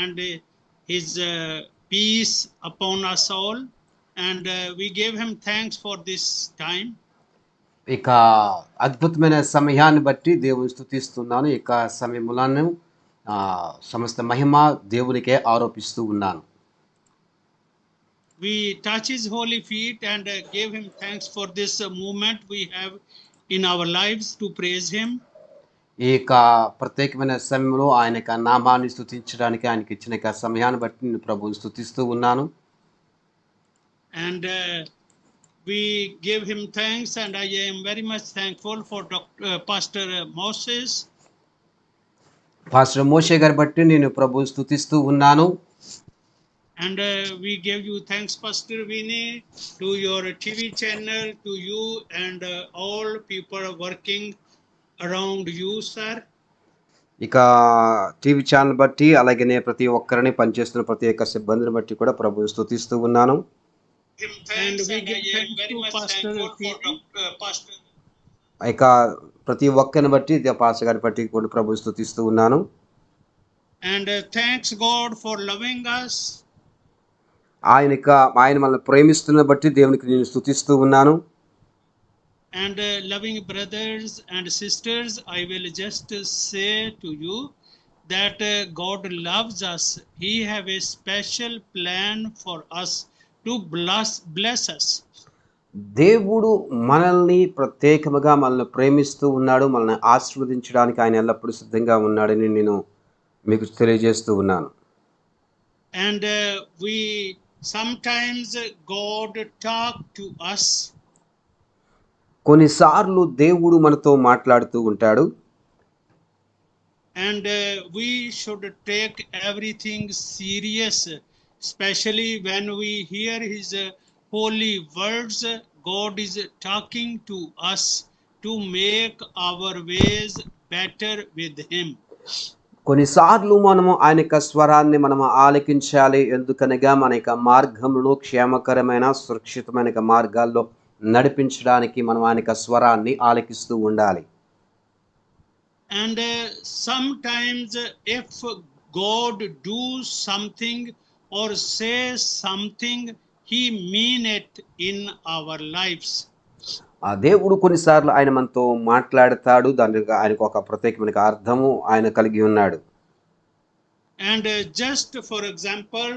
and his peace upon us all, and we gave him thanks for this time. ఇక అద్భుతమైన సమయాన్ని బట్టి దేవుని స్తుతిస్తున్నాను. ఇక సమయములను సమస్త మహిమ దేవునికే ఆరోపిస్తూ ఉన్నాను. We touch his holy feet and gave him thanks for this movement we have in our lives to praise him. ఈ యొక్క ప్రత్యేకమైన సమయంలో ఆయన యొక్క నామాన్ని స్తుతించడానికి ఆయనకి ఇచ్చిన సమయాన్ని బట్టి నేను ప్రభువుని స్తుతిస్తూ ఉన్నాను. And we give him thanks, and I am very much thankful for Pastor Moses. Pastor Moshe గారి బట్టి నేను ప్రభువుని స్తుతిస్తూ ఉన్నాను. And we give you thanks, Pastor Vinny, to your TV channel, to you and all people working around you, sir. ఇక TV channel బట్టి అలాగే ప్రతి ఒక్కరిని పనిచేస్తున్న ప్రతి ఒక్క సిబ్బందిని బట్టి కూడా ప్రభువుని స్తుతిస్తూ ఉన్నాను. And we give thanks to Pastor ఇక ప్రతి ఒక్కరిని బట్టి పాస్టర్ గారి బట్టి కూడా ప్రభువుని స్తుతిస్తూ ఉన్నాను. And thanks God for loving us. ఆయన మనల్ని ప్రేమిస్తున్న బట్టి దేవునికి నేను స్తుతిస్తూ ఉన్నాను. And loving brothers and sisters, I will just say to you that God loves us. He have a special plan for us to bless us. దేవుడు మనల్ని ప్రత్యేకముగా మనల్ని ప్రేమిస్తూ ఉన్నాడు. మనల్ని ఆశీర్వదించడానికి ఆయన ఎల్లప్పుడూ సిద్ధంగా ఉన్నాడని నేను మీకు తెలియజేస్తూ ఉన్నాను. And we sometimes God talk to us. కొన్నిసార్లు దేవుడు మనతో మాట్లాడుతూ ఉంటాడు. And we should take everything serious, especially when we hear his holy words. God is talking to us to make our ways better with him. కొన్నిసార్లు మనము ఆయన యొక్క స్వరాన్ని మనము ఆలకించాలి. ఎందుకనగా మన యొక్క మార్గంలో క్షేమకరమైన సురక్షితమైన మార్గాల్లో నడిపించడానికి మనం ఆయన యొక్క స్వరాన్ని ఆలకిస్తూ ఉండాలి. And sometimes if God do something or say something, he mean it in our lives. ఆ దేవుడు కొన్నిసార్లు ఆయన మనతో మాట్లాడతాడు. దానికి ఆయనకు ఒక ప్రత్యేకమైన అర్థము ఆయన కలిగి ఉన్నాడు. And just for example,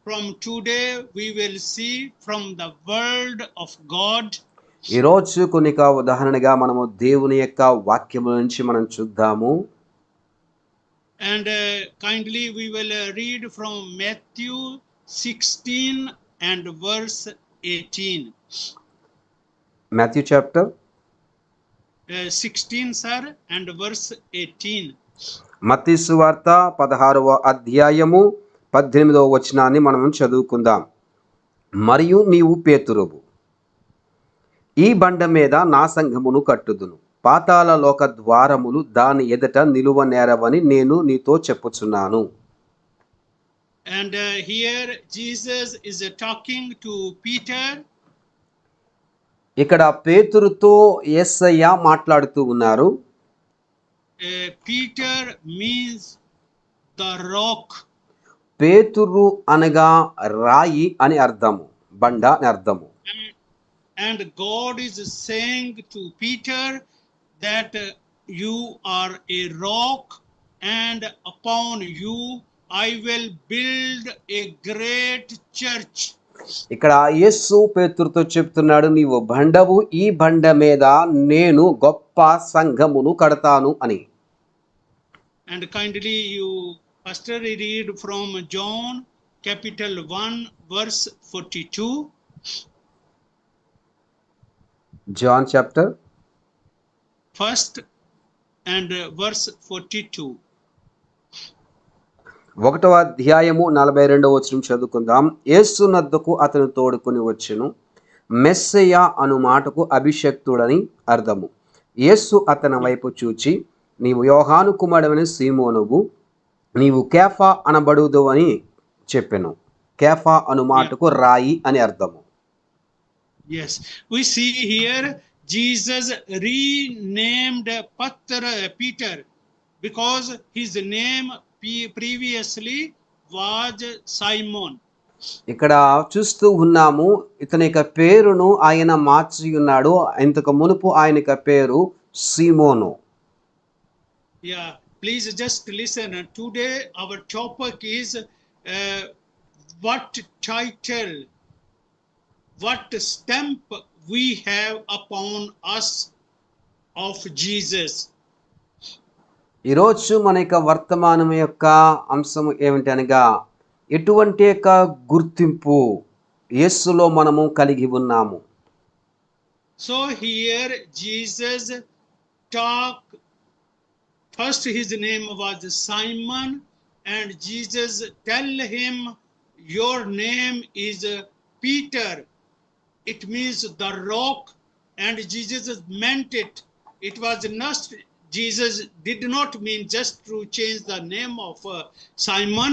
from today we will see from the word of God. ఈ రోజు కొన్ని ఉదాహరణగా మనము దేవుని యొక్క వాక్యము నుంచి మనం చూద్దాము. And kindly we will read from Matthew 16 and verse 18. Matthew chapter 16 sir and verse 18. మత్తయి సువార్త 16వ అధ్యాయము 18వ వచనాన్ని మనం చదువుకుందాం. మరియు నీవు పేతురువు, ఈ బండ మీద నా సంఘమును కట్టుదును, పాతాళ లోక ద్వారములు దాని ఎదుట నిలువనేరవని నేను నీతో చెప్పుచున్నాను. And here Jesus is talking to Peter. ఇక్కడ పేతురుతో యేసయ్య మాట్లాడుతూ ఉన్నారు. Peter means the rock. పేతురు అనగా రాయి అని అర్థము, బండ అని అర్థము. And God is saying to Peter that you are a rock, and upon you I will build a great church. ఇక్కడ యేసు పేతురుతో చెప్తున్నాడు, నీవు బండవు, ఈ బండ మీద నేను గొప్ప సంఘమును కడతాను అని. And kindly you pastor read from John capital 1 verse 42. John chapter 1 and verse 42. 1వ అధ్యాయము 42వ వచనం చదువుకుందాం. యేసు నద్దకు అతను తోడుకొని వచ్చెను. మెస్సయ్య అను మాటకు అభిషక్తుడని అర్థము. యేసు అతని వైపు చూచి, నీవు యోహాను కుమారుడైన సీమోనువు, నీవు కేఫా అనబడుదు అని చెప్పెను. కేఫా అను మాటకు రాయి అని అర్థము. Yes, we see here Jesus renamed Peter because his name previously was Simon. ఇక్కడ చూస్తూ ఉన్నాము ఇతని యొక్క పేరును ఆయన మార్చి ఉన్నాడు. ఇంతకు మునుపు ఆయన యొక్క పేరు సీమోను. Yeah, please just listen. Today our topic is what title, what stamp we have upon us of Jesus. ఈరోజు మన యొక్క వర్తమానం యొక్క అంశం ఏమిటి అనగా ఎటువంటి యొక్క గుర్తింపు యేసులో మనము కలిగి ఉన్నాము. So here Jesus talk. First his name was Simon, and Jesus tell him, your name is Peter. It means the rock, and Jesus meant it. It was not, Jesus did not mean just to change the name of Simon.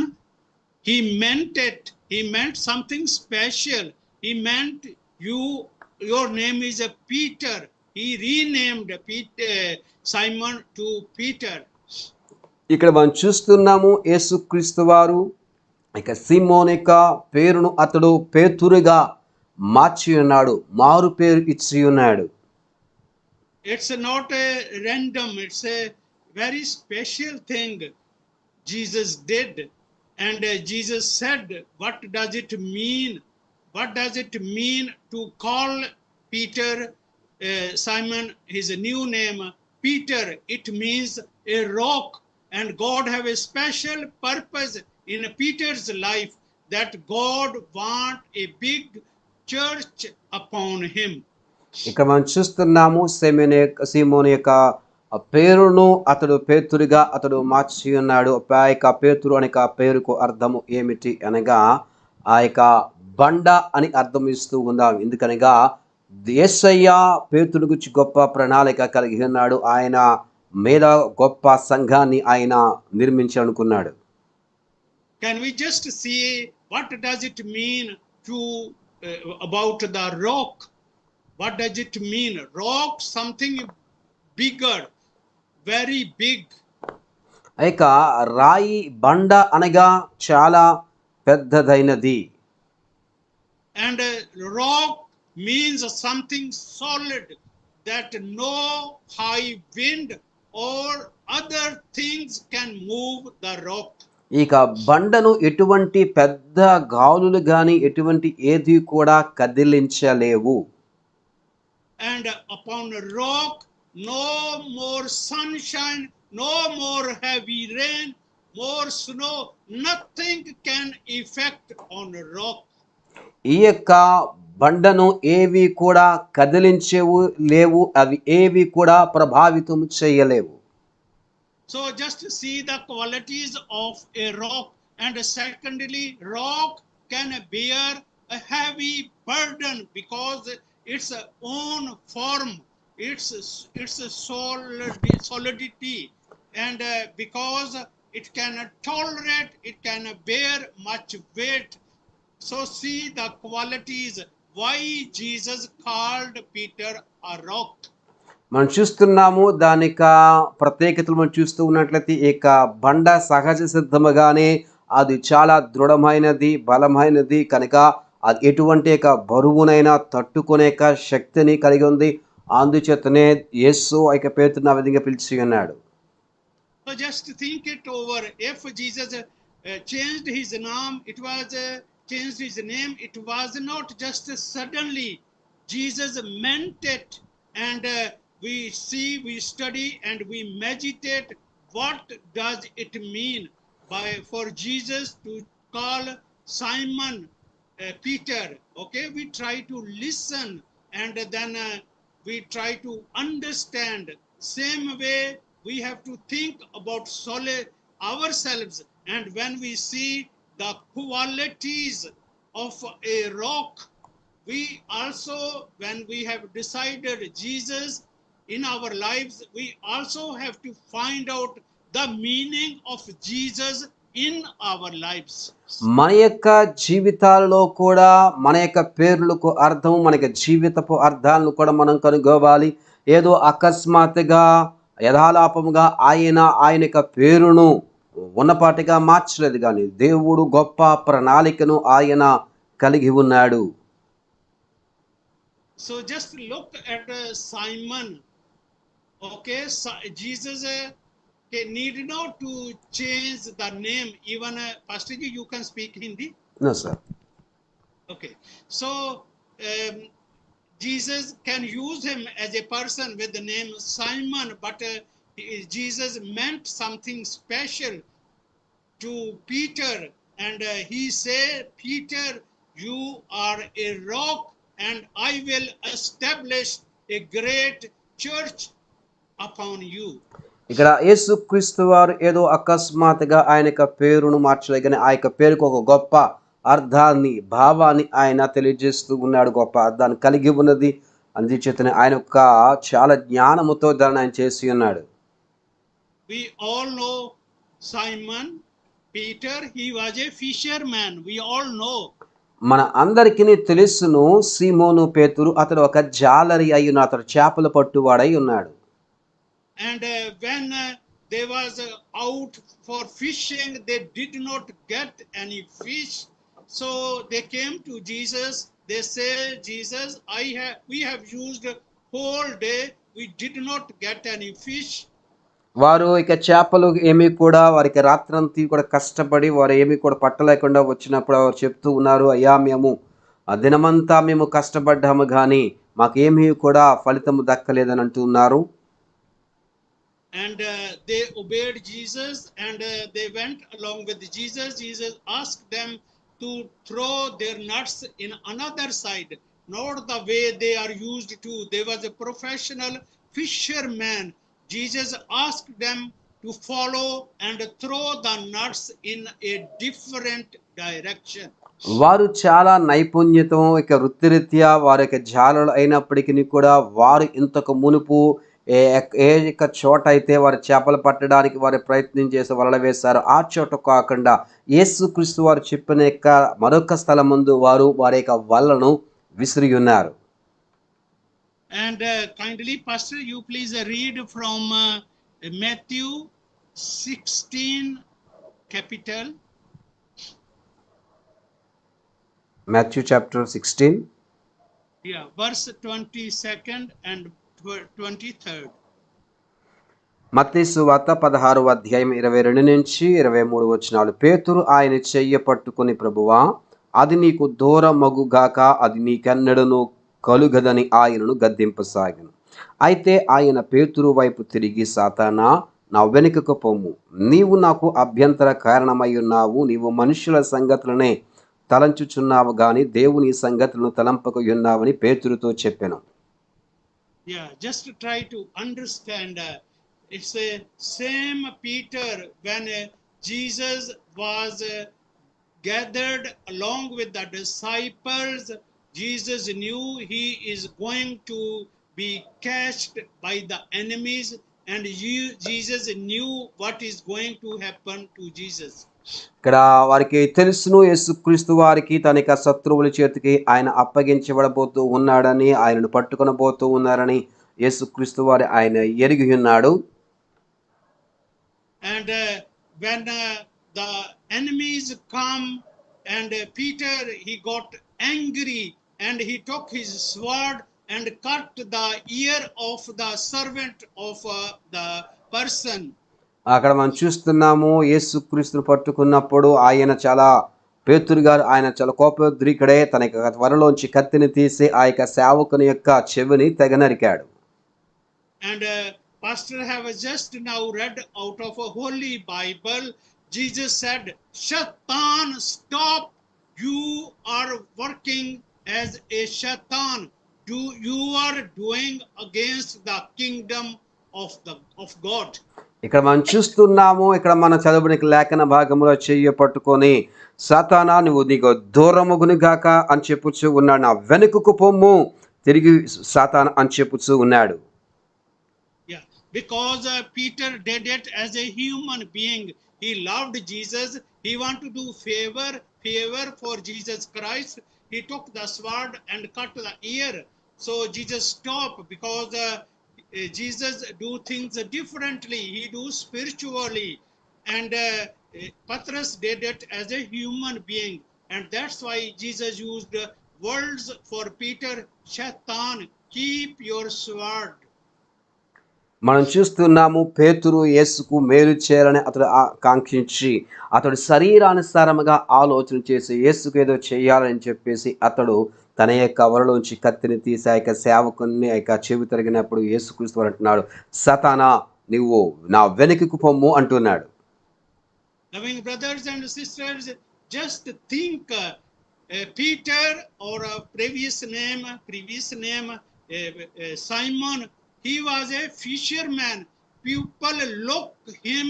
He meant it. He meant something special. He meant your name is a Peter. He renamed Simon to Peter. ఇక్కడ మనం చూస్తున్నాము యేసుక్రీస్తు వారు ఇక సీమోను యొక్క పేరును అతడు పేతురుగా మార్చి ఉన్నాడు, మారు పేరు ఇచ్చి ఉన్నాడు. It's not a random, it's a very special thing Jesus did. And Jesus said, what does it mean? What does it mean to call Peter, Simon, his new name, Peter? It means a rock. And God have a special purpose in Peter's life, that God want a big church upon him. ఇక్కడ మనం చూస్తున్నాము సీమోను యొక్క పేరును అతడు పేతురుగా అతడు మార్చి ఉన్నాడు. ఆ యొక్క పేతురు అనే పేరుకు అర్థము ఏమిటి అనగా ఆ యొక్క బండ అని అర్థం ఇస్తూ ఉందాం. ఎందుకనగా యేసయ్య పేతురు గురించి గొప్ప ప్రణాళిక కలిగి ఉన్నాడు. ఆయన మీద గొప్ప సంఘాన్ని ఆయన నిర్మించాలనుకున్నాడు. Can we just see what does it mean to about the rock? What does it mean? Rock, something bigger, very big. ఇక రాయి బండ అనగా చాలా పెద్దదైనది. And rock means something solid, that no high wind or other things can move the rock. ఇక బండను ఎటువంటి పెద్ద గాలులు గాని ఎటువంటి ఏది కూడా కదిలించలేవు. And upon a rock, no more sunshine, no more heavy rain, more snow, nothing can effect on a rock. ఈ యొక్క బండను ఏవి కూడా కదిలించేవు లేవు, అవి ఏవి కూడా ప్రభావితం చేయలేవు. So just see the qualities of a rock. And secondly, rock can bear a heavy burden because its own form, its solidity, and because it can tolerate, it can bear much weight. So see the qualities why Jesus called Peter a rock. మనం చూస్తున్నాము దానిక ప్రత్యేకతలు మనం చూస్తూ ఉన్నట్లయితే ఇక బండ సహజ సిద్ధముగానే అది చాలా దృఢమైనది, బలమైనది కనుక అది ఎటువంటి బరువునైనా తట్టుకునే శక్తిని కలిగి ఉంది. అందుచేతనే యేసు ఇక పేతురును ఆ విధంగా పిలిచి ఉన్నాడు. So just think it over. If Jesus changed his name, it was not just suddenly. Jesus meant it, and we see, we study, and we meditate. What does it mean for Jesus to call Simon Peter? Okay, we try to listen, and then we try to understand. Same way, we have to think about ourselves, and when we see the qualities of a rock, we also, when we have decided Jesus in our lives, we also have to find out the meaning of Jesus in our lives. మన యొక్క జీవితాలలో కూడా మన యొక్క పేర్లకు అర్థం, మన యొక్క జీవితపు అర్థాలను కూడా మనం కనుగోవాలి. ఏదో అకస్మాత్తుగా యథాలాపముగా ఆయన యొక్క పేరును ఉన్నపాటిగా మార్చలేదు కానీ దేవుడు గొప్ప ప్రణాళికను ఆయన కలిగి ఉన్నాడు. So just look at Simon. Okay, Jesus need not to change the name. Even Pastor ji, you can speak Hindi. No, sir. Okay, so Jesus can use him as a person with the name Simon, but Jesus meant something special to Peter, and he said, Peter, you are a rock, and I will establish a great church upon you. ఇక్కడ యేసుక్రీస్తు వారు ఏదో అకస్మాత్తుగా ఆయన యొక్క పేరును మార్చలేదు కానీ ఆ యొక్క పేరుకు ఒక గొప్ప అర్థాన్ని భావాన్ని ఆయన తెలియజేస్తూ ఉన్నాడు. గొప్ప అర్థాన్ని కలిగి ఉన్నది. అందుచేతనే ఆయన యొక్క చాలా జ్ఞానముతో దాన్ని ఆయన చేసి ఉన్నాడు. We all know Simon Peter, he was a fisherman. We all know. మన అందరికీ తెలుసును సీమోను పేతురు అతడు ఒక జాలరి అయి ఉన్నాడు. అతడు చేపలు పట్టువాడై ఉన్నాడు. And when they was out for fishing, they did not get any fish. So they came to Jesus. They say, Jesus, we have used whole day. We did not get any fish. వారు ఇక చేపలు ఏమీ కూడా వారికి రాత్రంతా కూడా కష్టపడి వారు ఏమీ కూడా పట్టలేకుండా వచ్చినప్పుడు వారు చెప్తూ ఉన్నారు, అయ్యా మేము ఆ దినమంతా మేము కష్టపడ్డాము కానీ మాకేమీ కూడా ఫలితము దక్కలేదని అంటున్నారు. And they obeyed Jesus, and they went along with Jesus. Jesus asked them to throw their nets in another side, not the way they are used to. They was a professional fisherman. Jesus asked them to follow and throw the nets in a different direction. వారు చాలా నైపుణ్యతో ఇక వృత్తిరీత్యా వారి యొక్క జాలలు అయినప్పటికీ కూడా వారు ఇంతకు మునుపు ఏ యొక్క చోట అయితే వారు చేపలు పట్టడానికి వారు ప్రయత్నం చేసి వలలు వేశారు ఆ చోట కాకుండా యేసుక్రీస్తు వారు చెప్పిన యొక్క మరొక స్థలం ముందు వారు వారి యొక్క వలను విసిరి ఉన్నారు. And kindly, Pastor, you please read from Matthew 16, capital. Matthew chapter 16. Yeah, verse 22nd and 23rd. మత్తయి సువార్త 16వ అధ్యాయం 22 నుంచి 23 వచనాలు. పేతురు ఆయన చెయ్యి పట్టుకొని, ప్రభువా, అది నీకు దూరమగుగాక, అది నీకెన్నడను కలుగదని ఆయనను గద్దింపసాగాను. అయితే ఆయన పేతురు వైపు తిరిగి, సాతానా, నా వెనుకకు పొమ్ము, నీవు నాకు అభ్యంతర కారణమై ఉన్నావు. నీవు మనుషుల సంగతులనే తలంచుచున్నావు గాని దేవుని సంగతులను తలంపక ఉన్నావని పేతురుతో చెప్పెను. Yeah, just try to understand. It's the same Peter when Jesus was gathered along with the disciples. Jesus knew he is going to be catched by the enemies, and Jesus knew what is going to happen to Jesus. ఇక్కడ వారికి తెలుసును యేసుక్రీస్తు వారికి తన యొక్క శత్రువుల చేతికి ఆయన అప్పగించబడబోతూ ఉన్నాడని, ఆయనను పట్టుకొనబోతూ ఉన్నారని యేసుక్రీస్తు వారి ఆయన ఎరిగి ఉన్నాడు. And when the enemies come, and Peter, he got angry, and he took his sword and cut the ear of the servant of the person. అక్కడ మనం చూస్తున్నాము యేసుక్రీస్తును పట్టుకున్నప్పుడు ఆయన చాలా పేతురు గారు ఆయన చాలా కోపోద్రికుడే తన యొక్క త్వరలోంచి కత్తిని తీసి ఆ యొక్క సేవకుని యొక్క చెవిని తెగ నరికాడు. And Pastor have just now read out of a Holy Bible. Jesus said, Shaitan, stop, you are working as a Shaitan. You are doing against the kingdom of God. ఇక్కడ మనం చూస్తున్నాము, ఇక్కడ మన చదువుని లేఖన భాగంలో చెయ్యి పట్టుకొని, సాతానా, నువ్వు నీకు దూరముగును గాక అని చెప్పుచూ ఉన్నాడు, నా వెనుకకు పొమ్ము, తిరిగి సాతానా అని చెప్పుచూ ఉన్నాడు. Yeah, because Peter did it as a human being. He loved Jesus. He wanted to do favor for Jesus Christ. He took the sword and cut the ear. So Jesus stopped, because Jesus do things differently. He do spiritually, and Patras did it as a human being, and that's why Jesus used words for Peter, Shaitan, keep your sword. మనం చూస్తున్నాము పేతురు యేసుకు మేలు చేయాలని అతడు కాంక్షించి అతడు శరీరానుసారముగా ఆలోచన చేసి యేసుకు ఏదో చేయాలని చెప్పేసి అతడు తన యొక్క వరలోంచి కత్తిని తీసి ఆ యొక్క సేవకుని ఆ యొక్క చెవి తరిగినప్పుడు యేసుక్రీస్తు అంటున్నాడు, సతానా నువ్వు నా వెనుకకు పొమ్ము అంటున్నాడు. Loving brothers and sisters, just think Peter, or a previous name Simon, he was a fisherman. People look him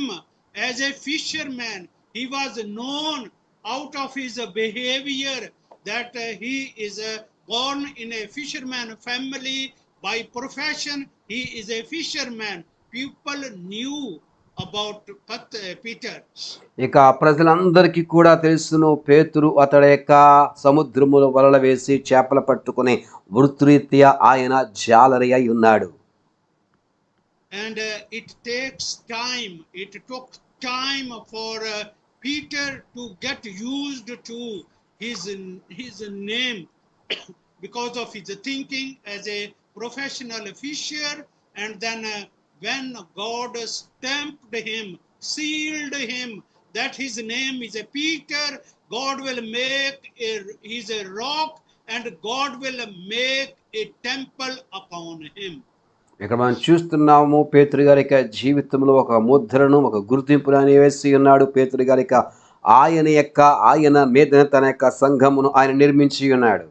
as a fisherman. He was known out of his behavior that he is born in a fisherman family. By profession, he is a fisherman. People knew about Peter. ఇక ప్రజలందరికీ కూడా తెలుసును, పేతురు అతడి యొక్క సముద్రములో వలల వేసి చేపలు పట్టుకుని వృత్తిరీత్యా ఆయన జాలరి అయి ఉన్నాడు. And it took time for Peter to get used to his name because of his thinking as a professional fisher. And then when God stamped him, sealed him, that his name is a Peter, God will make he's a rock, and God will make a temple upon him. ఇక్కడ మనం చూస్తున్నాము పేతురు గారి యొక్క జీవితంలో ఒక ముద్రను, ఒక గుర్తింపును వేసి ఉన్నాడు. పేతురు గారి ఆయన మీద తన యొక్క సంఘమును ఆయన నిర్మించి ఉన్నాడు.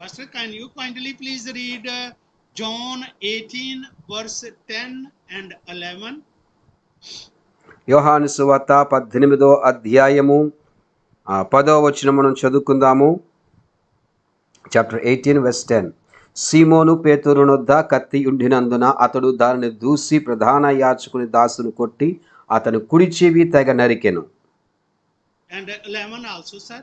Pastor, can you kindly please read John 18 verse 10 and 11? యోహాను సువార్త 18వ అధ్యాయము 10వ వచనం మనం చదువుకుందాము. Chapter 18 verse 10. సీమోను పేతురునొద్ద కత్తి ఉండినందున అతడు దానిని దూసి ప్రధాన యాజకుని దాసును కొట్టి అతను కుడి చెవి తెగ నరికెను. And 11 also, sir.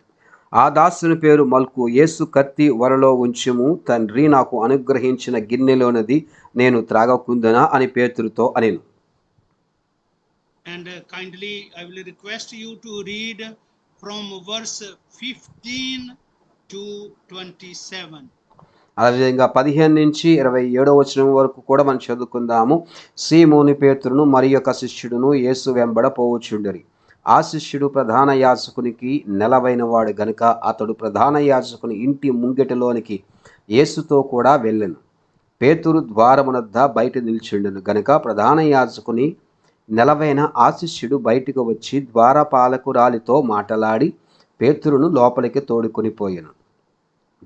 ఆ దాసుని పేరు మల్కు. యేసు కత్తి వరలో ఉంచుము, తండ్రి నాకు అనుగ్రహించిన గిన్నెలోనది నేను త్రాగకుందునా అని పేతురుతో అనెను. And kindly I will request you to read from verse 15 to 27. అదేవిధంగా 15 నుంచి 27వ వచనం వరకు కూడా మనం చదువుకుందాము. సీమోను పేతురును మరి యొక్క శిష్యుడును యేసు వెంబడ పోవచ్చుండరి. ఆ శిష్యుడు ప్రధాన యాజకునికి నెలవైన వాడు గనుక అతడు ప్రధాన యాజకుని ఇంటి ముంగిటలోనికి యేసుతో కూడా వెళ్ళెను. పేతురు ద్వారమునద్ద బయట నిల్చుండెను గనుక ప్రధాన యాజకుని నెలవైన ఆ శిష్యుడు బయటకు వచ్చి ద్వారపాలకురాలితో మాటలాడి పేతురును లోపలికి తోడుకొని పోయెను.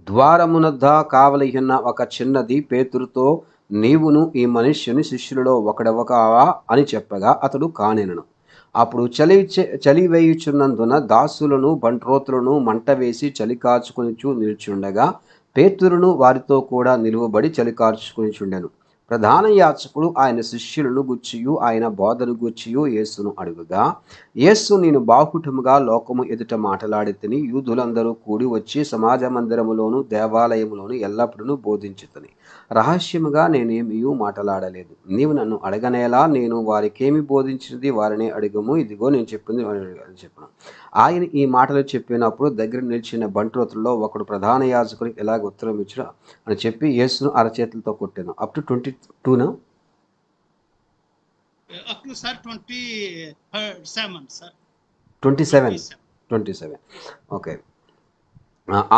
ద్వారమునద్ద కావలియున్న ఒక చిన్నది పేతురుతో, నీవును ఈ మనుష్యుని శిష్యులలో ఒకడవకావా అని చెప్పగా అతడు కానెనను. అప్పుడు చలి వేయుచున్నందున దాసులను బంట్రోతులను మంట వేసి చలి కాచుకొనిచూ నిల్చుండగా పేతురును వారితో కూడా నిలువబడి చలి కాచుకొనిచుండెను. ప్రధాన యాజకుడు ఆయన శిష్యులను గుచ్చియు ఆయన బోధను గుచ్చియు యేసును అడుగుగా, యేసు నేను బాహుటముగా లోకము ఎదుట మాటలాడితిని. యూదులందరూ కూడి వచ్చి సమాజ మందిరములోను దేవాలయములోను ఎల్లప్పుడూ బోధించుతని. రహస్యముగా నేనేమియూ మాటలాడలేదు. నీవు నన్ను అడగనేలా, నేను వారికేమి బోధించినది వారినే అడుగుము, ఇదిగో నేను చెప్పింది అని చెప్పాను. ఆయన ఈ మాటలు చెప్పినప్పుడు దగ్గర నిలిచిన బంట్రోతుల్లో ఒకడు ప్రధాన యాజకునికి ఎలాగ ఉత్తరం ఇచ్చురా అని చెప్పి యేసును అరచేతులతో కొట్టాను. Up to 22 up to sir 27 sir 27 okay.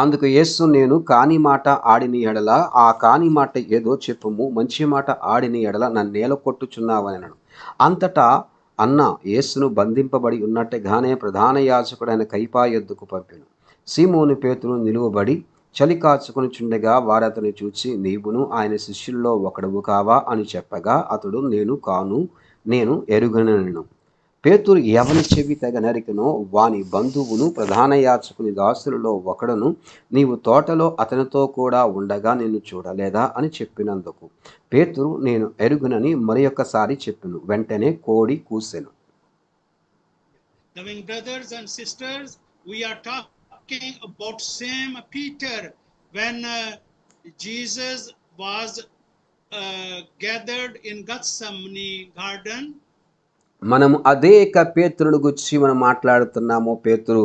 అందుకు యేసు, నేను కాని మాట ఆడిని ఎడల ఆ కాని మాట ఏదో చెప్పుము, మంచి మాట ఆడిని ఎడల నన్ను నేల కొట్టుచున్నావనను. అంతటా అన్న యేసును బంధింపబడి ఉన్నట్టుగానే ప్రధాన యాజకుడైన కైపా యొద్దకు పంపెను. సీమోను పేతురు నిలువబడి చలి కాచుకొని చుండగా వారతని చూచి, నీవును ఆయన శిష్యుల్లో ఒకడవు కావా అని చెప్పగా అతడు, నేను కాను, నేను ఎరుగనను. పేతురు ఎవని చెవి తెగ నరికెనో వాని బంధువును ప్రధాన యాజకుని దాసులలో ఒకడును, నీవు తోటలో అతనితో కూడా ఉండగా నిన్ను చూడలేదా అని చెప్పినందుకు పేతురు, నేను ఎరుగునని మరి ఒక్కసారి చెప్పెను. వెంటనే కోడి కూసెను. Loving brothers and sisters, we are talking about same Peter when Jesus was gathered in Gethsemane garden. మనం అదే యొక్క పేతురుని గురించి మనం మాట్లాడుతున్నాము. పేతురు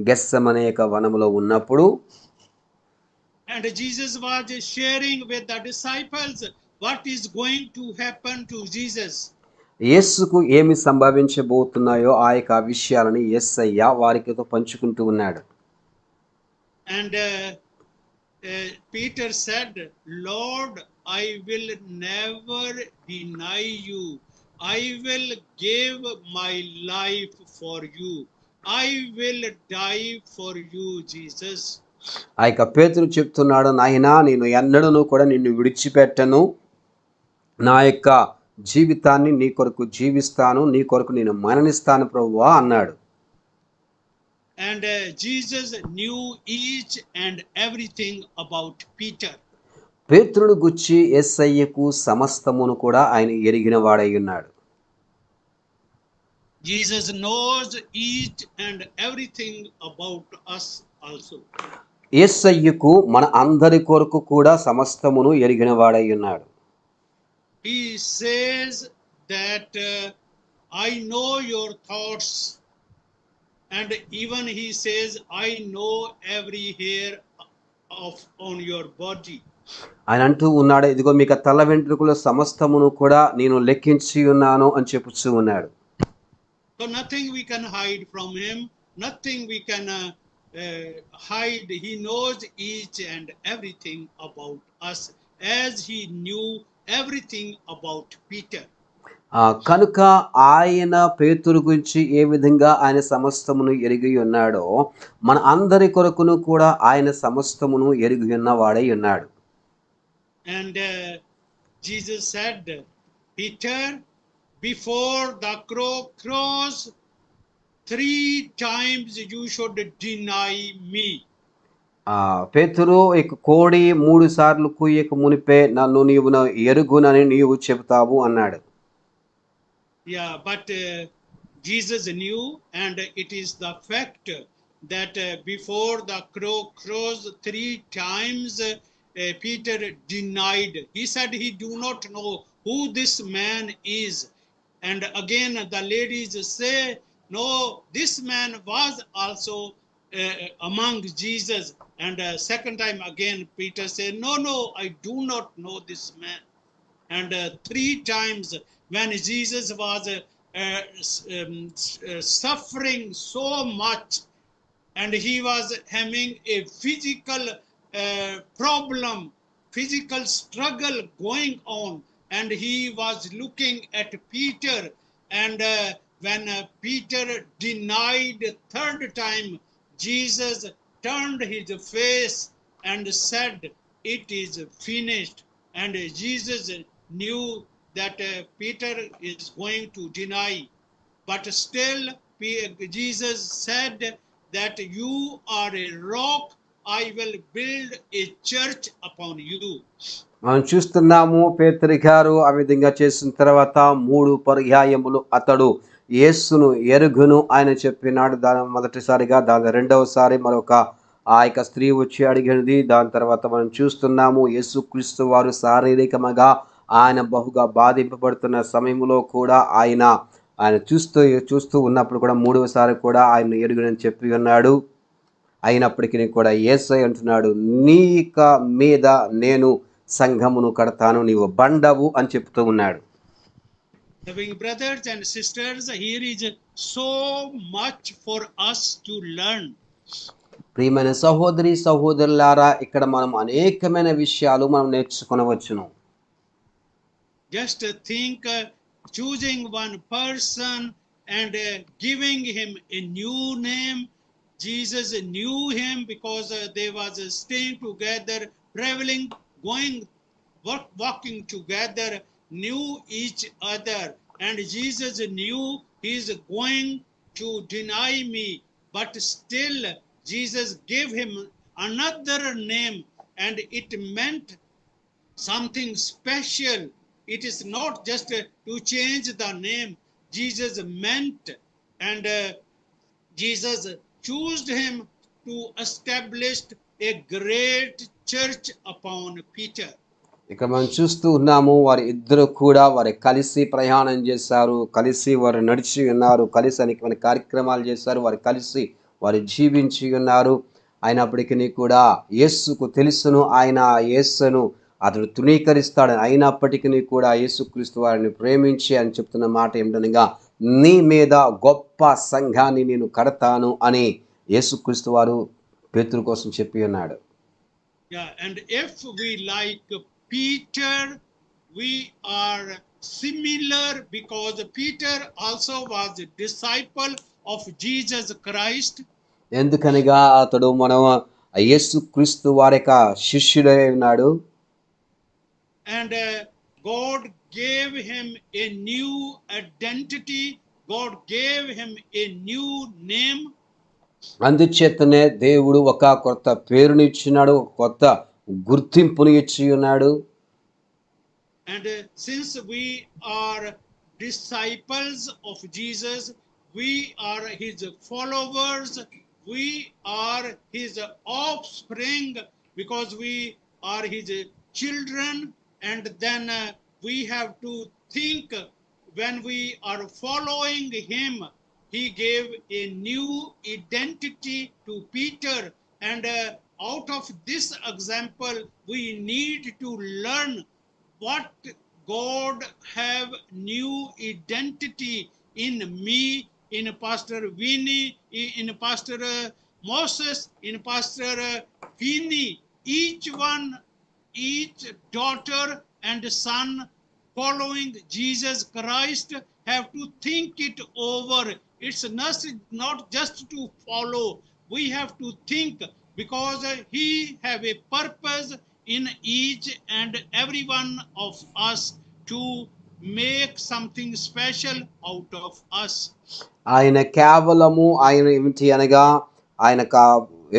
గెత్సెమనే యొక్క వనములో ఉన్నప్పుడు and Jesus was sharing with the disciples what is going to happen to Jesus. యేసుకు ఏమి సంభవించబోతున్నాయో ఆ యొక్క విషయాలని యేసయ్య వారితో పంచుకుంటూ ఉన్నాడు. And Peter said, Lord, I will never deny you. I will give my life for you. I will die for you, Jesus. ఆ యొక్క పేతురు చెప్తున్నాడు, నాయనా నేను ఎన్నడూ కూడా నిన్ను విడిచిపెట్టను, నా యొక్క జీవితాన్ని నీ కొరకు జీవిస్తాను, నీ కొరకు నేను మరణిస్తాను ప్రభువా అన్నాడు. And Jesus knew each and everything about Peter. పేతురును గుచ్చి యేసయ్యకు సమస్తమును కూడా ఆయన ఎరిగిన వాడై ఉన్నాడు. Jesus knows each and everything about us also. యేసయ్యకు మన అందరి కొరకు కూడా సమస్తమును ఎరిగిన వాడై ఉన్నాడు. He says that I know your thoughts, and even he says I know every hair on your body. ఆయన అంటూ ఉన్నాడు, ఇదిగో మీకు తల వెంట్రుకల సమస్తమును కూడా నేను లెక్కించి ఉన్నాను అని చెప్పుచూ ఉన్నాడు. So nothing we can hide from him, nothing we can hide. He knows each and everything about us as he knew everything about Peter. కనుక ఆయన పేతురు గురించి ఏ విధంగా ఆయన సమస్తమును ఎరిగి ఉన్నాడో మన అందరి కొరకును కూడా ఆయన సమస్తమును ఎరిగి ఉన్న వాడై ఉన్నాడు. And Jesus said, Peter, before the crow crows 3 times you should deny me. పేతురు ఇక కోడి 3 సార్లు కూయక మునిపే నన్ను నీవు ఎరుగునని నీవు చెబుతావు అన్నాడు. Yeah, but Jesus knew, and it is the fact that before the crow crows 3 times Peter denied. He said he do not know who this man is. And again the ladies say, no, this man was also among Jesus. And second time again Peter said, no, I do not know this man. And 3 times when Jesus was suffering so much, and he was having a physical problem, physical struggle going on, and he was looking at Peter, and when Peter denied 3rd time, Jesus turned his face and said, it is finished. And Jesus knew that Peter is going to deny, but still Jesus said that you are a rock, I will build a church upon you. మనం చూస్తున్నాము పేతురు గారు ఆ విధంగా చేసిన తర్వాత 3 పర్యాయములు అతడు యేసును ఎరుగును ఆయన చెప్పినాడు. దాని మొదటిసారిగా, దాని రెండవసారి మరొక ఆ యొక్క స్త్రీ వచ్చి అడిగినది. దాని తర్వాత మనం చూస్తున్నాము యేసుక్రీస్తు వారు శారీరకముగా ఆయన బహుగా బాధింపబడుతున్న సమయంలో కూడా ఆయన చూస్తూ ఉన్నప్పుడు కూడా 3వసారి కూడా ఆయన ఎరుగునని చెప్పి ఉన్నాడు. అయినప్పటికీ కూడా యేసయ్య అంటున్నాడు, నీక మీద నేను సంఘమును కడతాను, నీవు బండవు అని చెప్తూ ఉన్నాడు. Loving brothers and sisters, here is so much for us to learn. ప్రియమైన సహోదరి సహోదరులారా, ఇక్కడ మనం అనేకమైన విషయాలు మనం నేర్చుకొనవచ్చును. Just think, choosing one person and giving him a new name. Jesus knew him because they was staying together, traveling, going, walking together, knew each other. And Jesus knew he is going to deny me, but still Jesus gave him another name, and it meant something special. It is not just to change the name. Jesus meant, and Jesus chose him to establish a great church upon Peter. ఇక్కడ మనం చూస్తూ ఉన్నాము వారి ఇద్దరు కూడా వారు కలిసి ప్రయాణం చేశారు, కలిసి వారు నడిచి ఉన్నారు, కలిసి అనేకమైన కార్యక్రమాలు చేశారు, వారు కలిసి వారు జీవించి ఉన్నారు. అయినప్పటికీ కూడా యేసుకు తెలుసును ఆయన యేసును అతడు తృణీకరిస్తాడని, అయినప్పటికీ కూడా యేసుక్రీస్తు వారిని ప్రేమించి అని చెప్తున్న మాట ఏమిటనగా, నీ మీద గొప్ప సంఘాన్ని నేను కడతాను అని యేసుక్రీస్తు వారు పేతురు కోసం చెప్పి ఉన్నాడు. Yeah, and if we like Peter, we are similar because Peter also was a disciple of Jesus Christ. ఎందుకనగా అతడు మనం యేసుక్రీస్తు వారి యొక్క శిష్యుడై ఉన్నాడు. And God gave him a new identity. God gave him a new name. అందుచేతనే దేవుడు ఒక కొత్త పేరుని ఇచ్చినాడు, ఒక కొత్త గుర్తింపుని ఇచ్చి ఉన్నాడు. And since we are disciples of Jesus, we are his followers, we are his offspring because we are his children. And then we have to think, when we are following him, he gave a new identity to Peter. And out of this example, we need to learn what God have new identity in me, in Pastor Vinny, in Pastor Moses, in Pastor Vinny. Each one, each daughter and son following Jesus Christ have to think it over. It's not just to follow. We have to think, because he have a purpose in each and every one of us to make something special out of us. ఆయన కేవలము ఆయన ఏమిటి అనగా ఆయనకు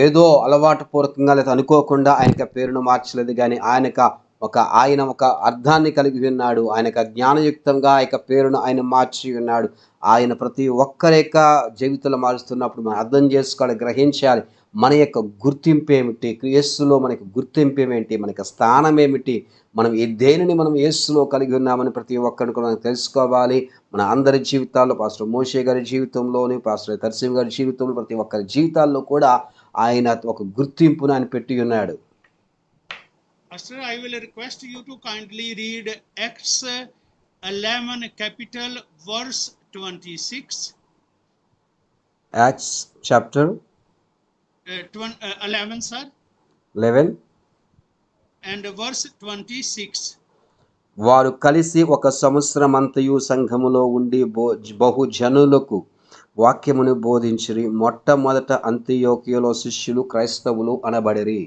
ఏదో అలవాటు పూర్వకంగా లేదా అనుకోకుండా ఆయనకు పేరును మార్చలేదు, కానీ ఆయన ఒక అర్థాన్ని కలిగి ఉన్నాడు. ఆయనకు జ్ఞానయుక్తంగా ఆయన పేరును ఆయన మార్చి ఉన్నాడు. ఆయన ప్రతి ఒక్కరి యొక్క జీవితంలో మారుస్తున్నప్పుడు మనం అర్థం చేసుకోవాలి, గ్రహించాలి. మన యొక్క గుర్తింపు ఏమిటి, యేసులో మనకి గుర్తింపు ఏమిటి, మనకి స్థానం ఏమిటి, మనం ఈ దేనిని మనం యేసులో కలిగి ఉన్నామని ప్రతి ఒక్కరిని కూడా మనం తెలుసుకోవాలి. మన అందరి జీవితాల్లో, పాస్టర్ మోషే గారి జీవితంలోని, పాస్టర్ తర్సీం గారి జీవితంలో, ప్రతి ఒక్కరి జీవితాల్లో కూడా ఆయన ఒక గుర్తింపును ఆయన పెట్టి ఉన్నాడు. Pastor, I will request you to kindly read Acts 11 capital verse 26. Acts chapter 11, sir. 11 and verse 26. వారు కలిసి ఒక సంవత్సరమంతయు సంఘములో ఉండి బహుజనులకు వాక్యమును బోధించిరి. మొట్టమొదట అంతియోకియలో శిష్యులు క్రైస్తవులు అనబడిరి.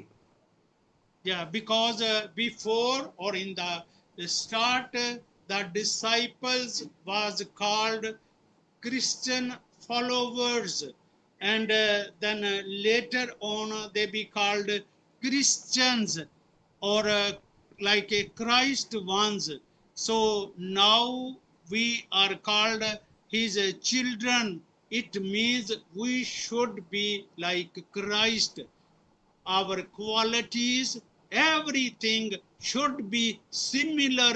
Yeah, because before or in the start, the disciples was called Christian followers, and then later on they be called Christians, or like a Christ ones. So now we are called his children. It means we should be like Christ. Our qualities, everything should be similar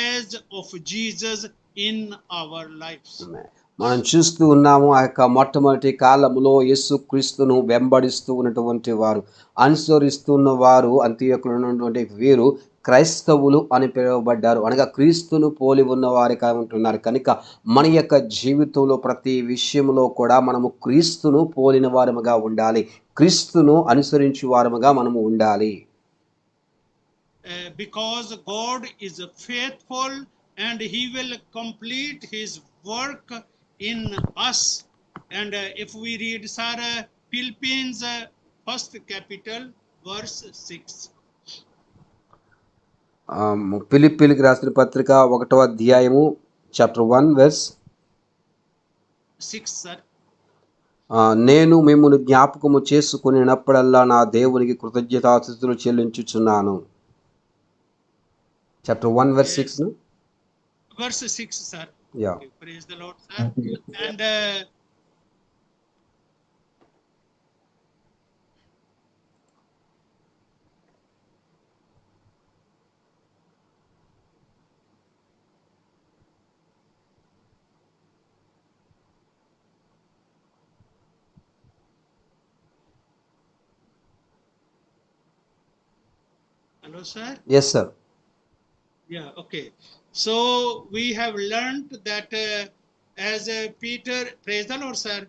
as of Jesus in our lives. మనం చూస్తూ ఉన్నాము ఆ యొక్క మొట్టమొదటి కాలములో యేసుక్రీస్తును వెంబడిస్తూ ఉన్నటువంటి వారు, అనుసరిస్తున్న వారు, అంత్యోకులు ఉన్నటువంటి వీరు క్రైస్తవులు అని పిలువబడ్డారు. అనగా క్రీస్తును పోలి ఉన్న వారిగా ఉంటున్నారు. కనుక మన యొక్క జీవితంలో ప్రతి విషయంలో కూడా మనము క్రీస్తును పోలిన వారముగా ఉండాలి, క్రీస్తును అనుసరించు వారముగా మనము ఉండాలి. Because God is faithful and he will complete his work in us. And if we read Sarah Philippians first capital verse 6. ఫిలిప్పీలకు రాసిన పత్రిక 1వ అధ్యాయము chapter 1 verse 6, sir. నేను మిమ్మును జ్ఞాపకము చేసుకునేటప్పుడల్లా నా దేవునికి కృతజ్ఞతాస్తుతులు చెల్లించుచున్నాను. chapter 1 verse 6 no? Verse 6, sir. Yeah. Okay, praise the Lord, sir. And Hello, sir. Yes sir. Yeah, okay. So we have learned that as Peter, praise the Lord, sir.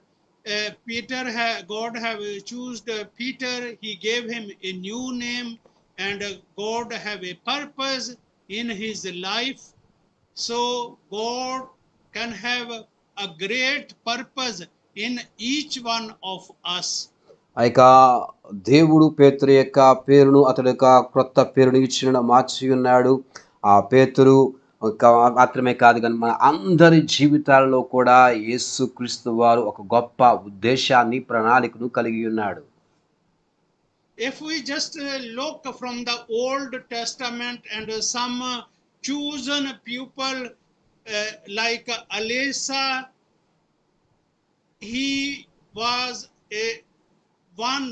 God have chosen Peter. He gave him a new name, and God have a purpose in his life. So God can have a great purpose in each one of us. ఆ యొక్క దేవుడు పేతురు యొక్క పేరును అతడి యొక్క క్రొత్త పేరును ఇచ్చిన మార్చి ఉన్నాడు. ఆ పేతురు మాత్రమే కాదు కానీ మన అందరి జీవితాలలో కూడా యేసుక్రీస్తు వారు ఒక గొప్ప ఉద్దేశాన్ని, ప్రణాళికను కలిగి ఉన్నాడు. If we just look from the Old Testament and some chosen people like Elisha, he was a one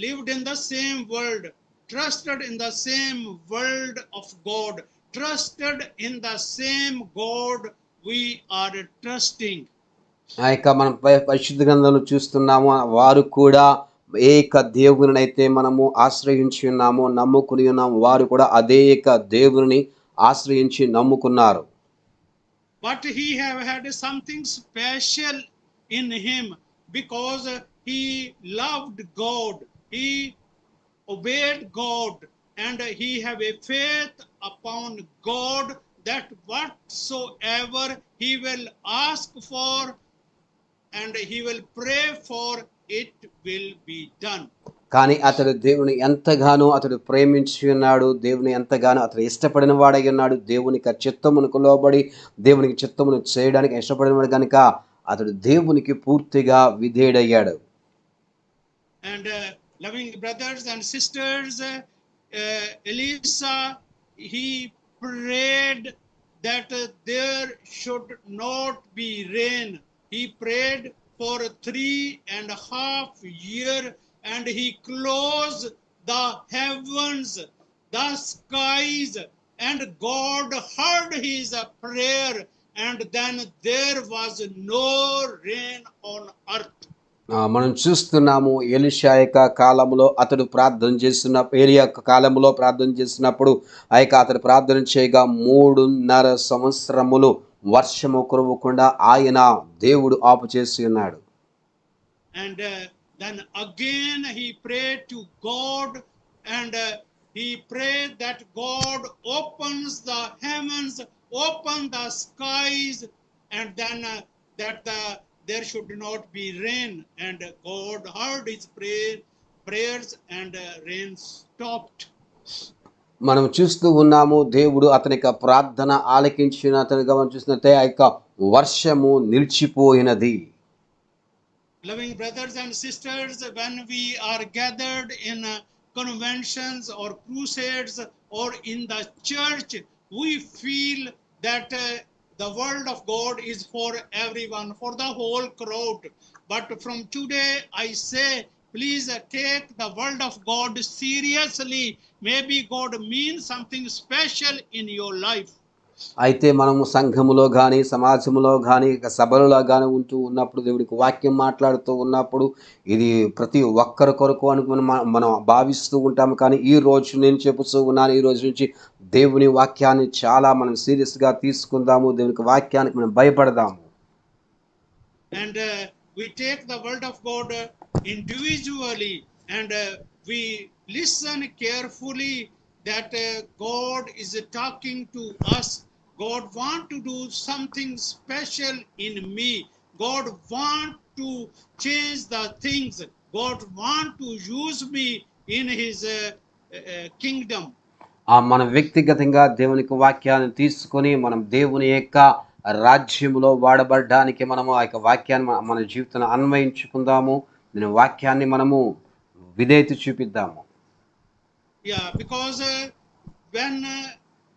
lived in the same world, trusted in the same world of God, trusted in the same God we are trusting. ఆ యొక్క మనం పరిశుద్ధ గ్రంథంలో చూస్తున్నాము, వారు కూడా ఏక దేవుని అయితే మనము ఆశ్రయించి ఉన్నాము, నమ్ముకుని ఉన్నాము, వారు కూడా అదే ఏక దేవుని ఆశ్రయించి నమ్ముకున్నారు. But he have had something special in him because he loved God, he obeyed God, and he have a faith upon God that whatsoever he will ask for and he will pray for, it will be done. కానీ అతడు దేవుని ఎంతగానో అతడు ప్రేమించి ఉన్నాడు, దేవుని ఎంతగానో అతడు ఇష్టపడిన వాడై ఉన్నాడు, దేవునికి చిత్తమునకు లోబడి దేవునికి చిత్తమును చేయడానికి ఇష్టపడిన వాడు కనుక అతడు దేవునికి పూర్తిగా విధేయుడయ్యాడు. And loving brothers and sisters, Elisha, he prayed that there should not be rain. He prayed for 3.5 years, and he closed the heavens, the skies, and God heard his prayer, and then there was no rain on earth. మనం చూస్తున్నాము Elisha యొక్క కాలంలో అతడు ప్రార్థన చేస్తున్న ఏలియా యొక్క కాలంలో ప్రార్థన చేసినప్పుడు ఆ యొక్క అతడు ప్రార్థన చేయగా 3.5 సంవత్సరములు వర్షము కురవకుండా ఆయన దేవుడు ఆపు చేసి ఉన్నాడు. And then again he prayed to God, and he prayed that God opens the heavens, open the skies, and then there should not be rain, and God heard his prayers, and rain stopped. మనం చూస్తూ ఉన్నాము దేవుడు అతని యొక్క ప్రార్థన ఆలకించిన అతనిగా మనం చూసినట్టే ఆ యొక్క వర్షము నిలిచిపోయినది. Loving brothers and sisters, when we are gathered in conventions or crusades or in the church, we feel that the word of God is for everyone, for the whole crowd. But from today, I say, please take the word of God seriously. Maybe God means something special in your life. అయితే మనము సంఘములో కానీ, సమాజంలో కానీ, సభలలో కానీ ఉంటూ ఉన్నప్పుడు దేవుడికి వాక్యం మాట్లాడుతూ ఉన్నప్పుడు ఇది ప్రతి ఒక్కరి కొరకు అని మనం భావిస్తూ ఉంటాము. కానీ ఈ రోజు నేను చెబుతూ ఉన్నాను, ఈ రోజు నుంచి దేవుని వాక్యాన్ని చాలా మనం సీరియస్గా తీసుకుందాము, దేవునికి వాక్యానికి మనం భయపడదాము. And we take the word of God individually, and we listen carefully that God is talking to us. God want to do something special in me. God want to change the things. God want to use me in his kingdom. మనం వ్యక్తిగతంగా దేవునికి వాక్యాన్ని తీసుకొని మనం దేవుని యొక్క రాజ్యంలో వాడబడడానికి మనము ఆ యొక్క వాక్యాన్ని మన జీవితంలో అన్వయించుకుందాము. దీని వాక్యాన్ని మనము విధేయత చూపిద్దాము. Yeah, because when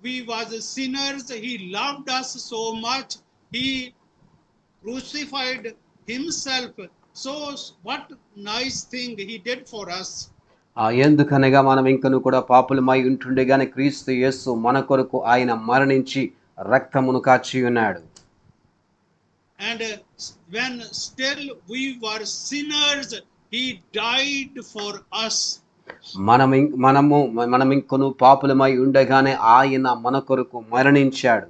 we was sinners, he loved us so much, he crucified himself. So what nice thing he did for us. ఎందుకనగా మనం ఇంకను కూడా పాపులమై ఉంటుండగానే క్రీస్తు యేసు మన కొరకు ఆయన మరణించి రక్తమును కాచి ఉన్నాడు. And when still we were sinners, he died for us. మనం ఇంకొను పాపులమై ఉండగానే ఆయన మన కొరకు మరణించాడు.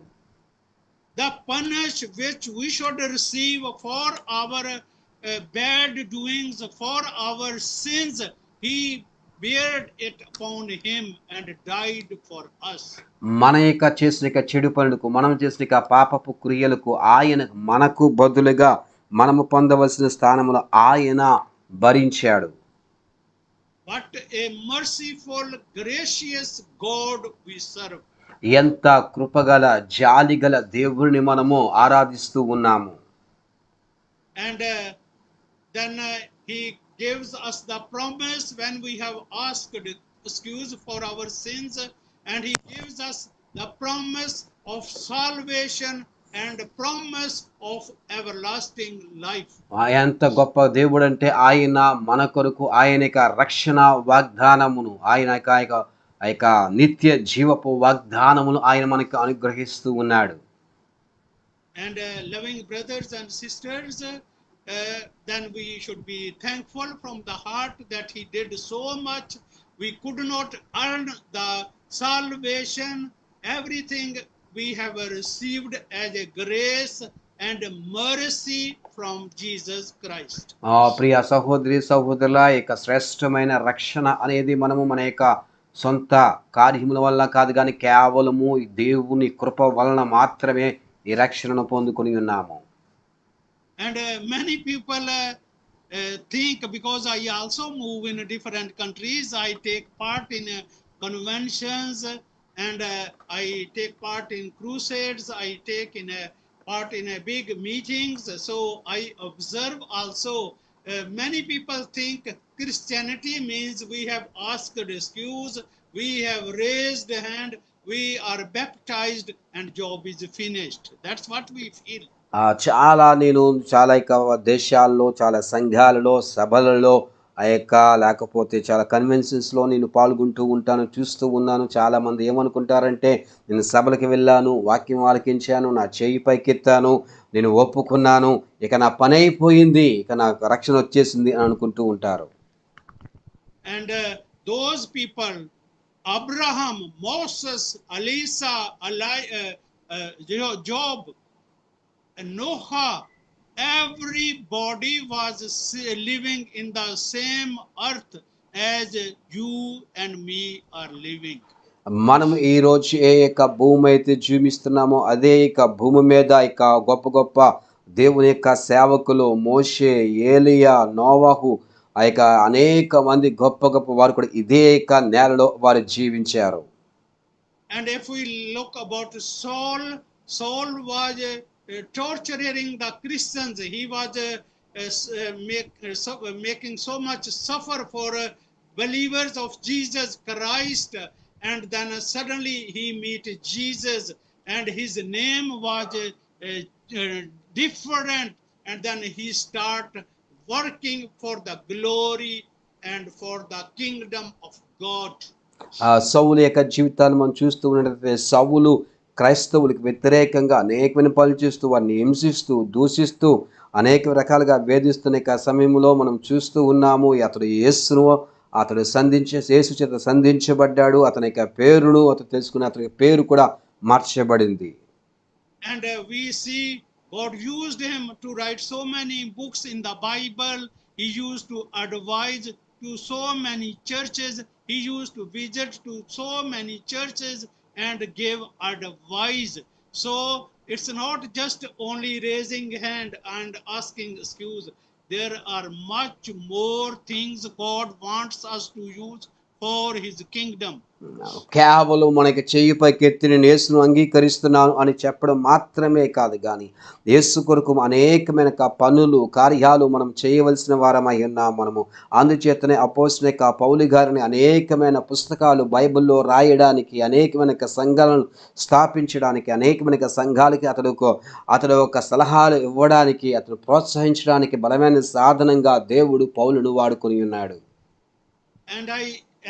The punish which we should receive for our bad doings, for our sins, he bared it upon him and died for us. మన యొక్క చేసిన చెడు పనులకు, మనం చేసిన పాపపు క్రియలకు ఆయన మనకు బదులుగా మనము పొందవలసిన స్థానములో ఆయన భరించాడు. What a merciful, gracious God we serve. ఎంత కృపగల జాలిగల దేవుని మనము ఆరాధిస్తూ ఉన్నాము. And then he gives us the promise when we have asked excuse for our sins, and he gives us the promise of salvation and promise of everlasting life. ఎంత గొప్ప దేవుడు అంటే ఆయన మన కొరకు ఆయన యొక్క రక్షణ వాగ్దానమును, ఆయన యొక్క నిత్య జీవపు వాగ్దానమును ఆయన మనకు అనుగ్రహిస్తూ ఉన్నాడు. And loving brothers and sisters, then we should be thankful from the heart that he did so much. We could not earn the salvation. Everything we have received as a grace and mercy from Jesus Christ. ప్రియ సహోదరి సహోదరుల యొక్క శ్రేష్టమైన రక్షణ అనేది మనము మన యొక్క సొంత కార్యముల వల్ల కాదు, కానీ కేవలము దేవుని కృప వలన మాత్రమే ఈ రక్షణను పొందుకొని ఉన్నాము. And many people think, because I also move in different countries, I take part in conventions, and I take part in crusades, I take in part in big meetings. So I observe also many people think Christianity means we have asked excuse, we have raised hand, we are baptized, and job is finished. That's what we feel. నేను చాలా దేశాల్లో, చాలా సంఘాలలో, సభలలో, లేకపోతే చాలా కన్వెన్షన్స్లో నేను పాల్గొంటూ ఉంటాను, చూస్తూ ఉన్నాను. చాలామంది ఏమనుకుంటారంటే, నేను సభలకు వెళ్ళాను, వాక్యం ఆలకించాను, నా చేయి పైకెత్తాను, నేను ఒప్పుకున్నాను, ఇక నా పని అయిపోయింది, ఇక నాకు రక్షణ వచ్చేసింది అని అనుకుంటూ ఉంటారు. And those people, Abraham, Moses, Elisa, Job, Noah, everybody was living in the same earth as you and me are living. మనం ఈ రోజు ఏ యొక్క భూమి అయితే జీవిస్తున్నామో అదే యొక్క భూమి మీద గొప్ప గొప్ప దేవుని యొక్క సేవకులు, మోషే, ఏలియా, నోవాహు, అనేక మంది గొప్ప గొప్ప వారు కూడా ఇదే యొక్క నేలలో వారు జీవించారు. And if we look about Saul was torturing the Christians. He was making so much suffer for believers of Jesus Christ, and then suddenly he meet Jesus, and his name was different, and then he start working for the glory and for the kingdom of God. సౌలు యొక్క జీవితాన్ని మనం చూస్తూ ఉన్నట్లయితే, సౌలు క్రైస్తవులకు వ్యతిరేకంగా అనేకమైన పనులు చేస్తూ, వారిని హింసిస్తూ, దూషిస్తూ, అనేక రకాలుగా వేధిస్తున్న సమయంలో మనం చూస్తూ ఉన్నాము. అతడు యేసు చేత సంధించబడ్డాడు. అతని యొక్క పేరును అతను తెలుసుకుని అతని పేరు కూడా మార్చబడింది. And we see God used him to write so many books in the Bible. He used to advise to so many churches. He used to visit to so many churches and give advice. So it's not just only raising hand and asking excuse. There are much more things God wants us to use for his kingdom. కేవలం మనకి చెయ్యి పైకెత్తి నేను యేసును అంగీకరిస్తున్నాను అని చెప్పడం మాత్రమే కాదు, కానీ యేసు కొరకు అనేకమైన పనులు, కార్యాలు మనం చేయవలసిన వారమై ఉన్నాం మనము. అందుచేతనే అపోస్తలుడైన పౌలు గారిని అనేకమైన పుస్తకాలు బైబిల్లో రాయడానికి, అనేకమైన సంఘాలను స్థాపించడానికి, అనేకమైన సంఘాలకి అతడు ఒక సలహాలు ఇవ్వడానికి, అతను ప్రోత్సహించడానికి బలమైన సాధనంగా దేవుడు పౌలును వాడుకొని ఉన్నాడు. And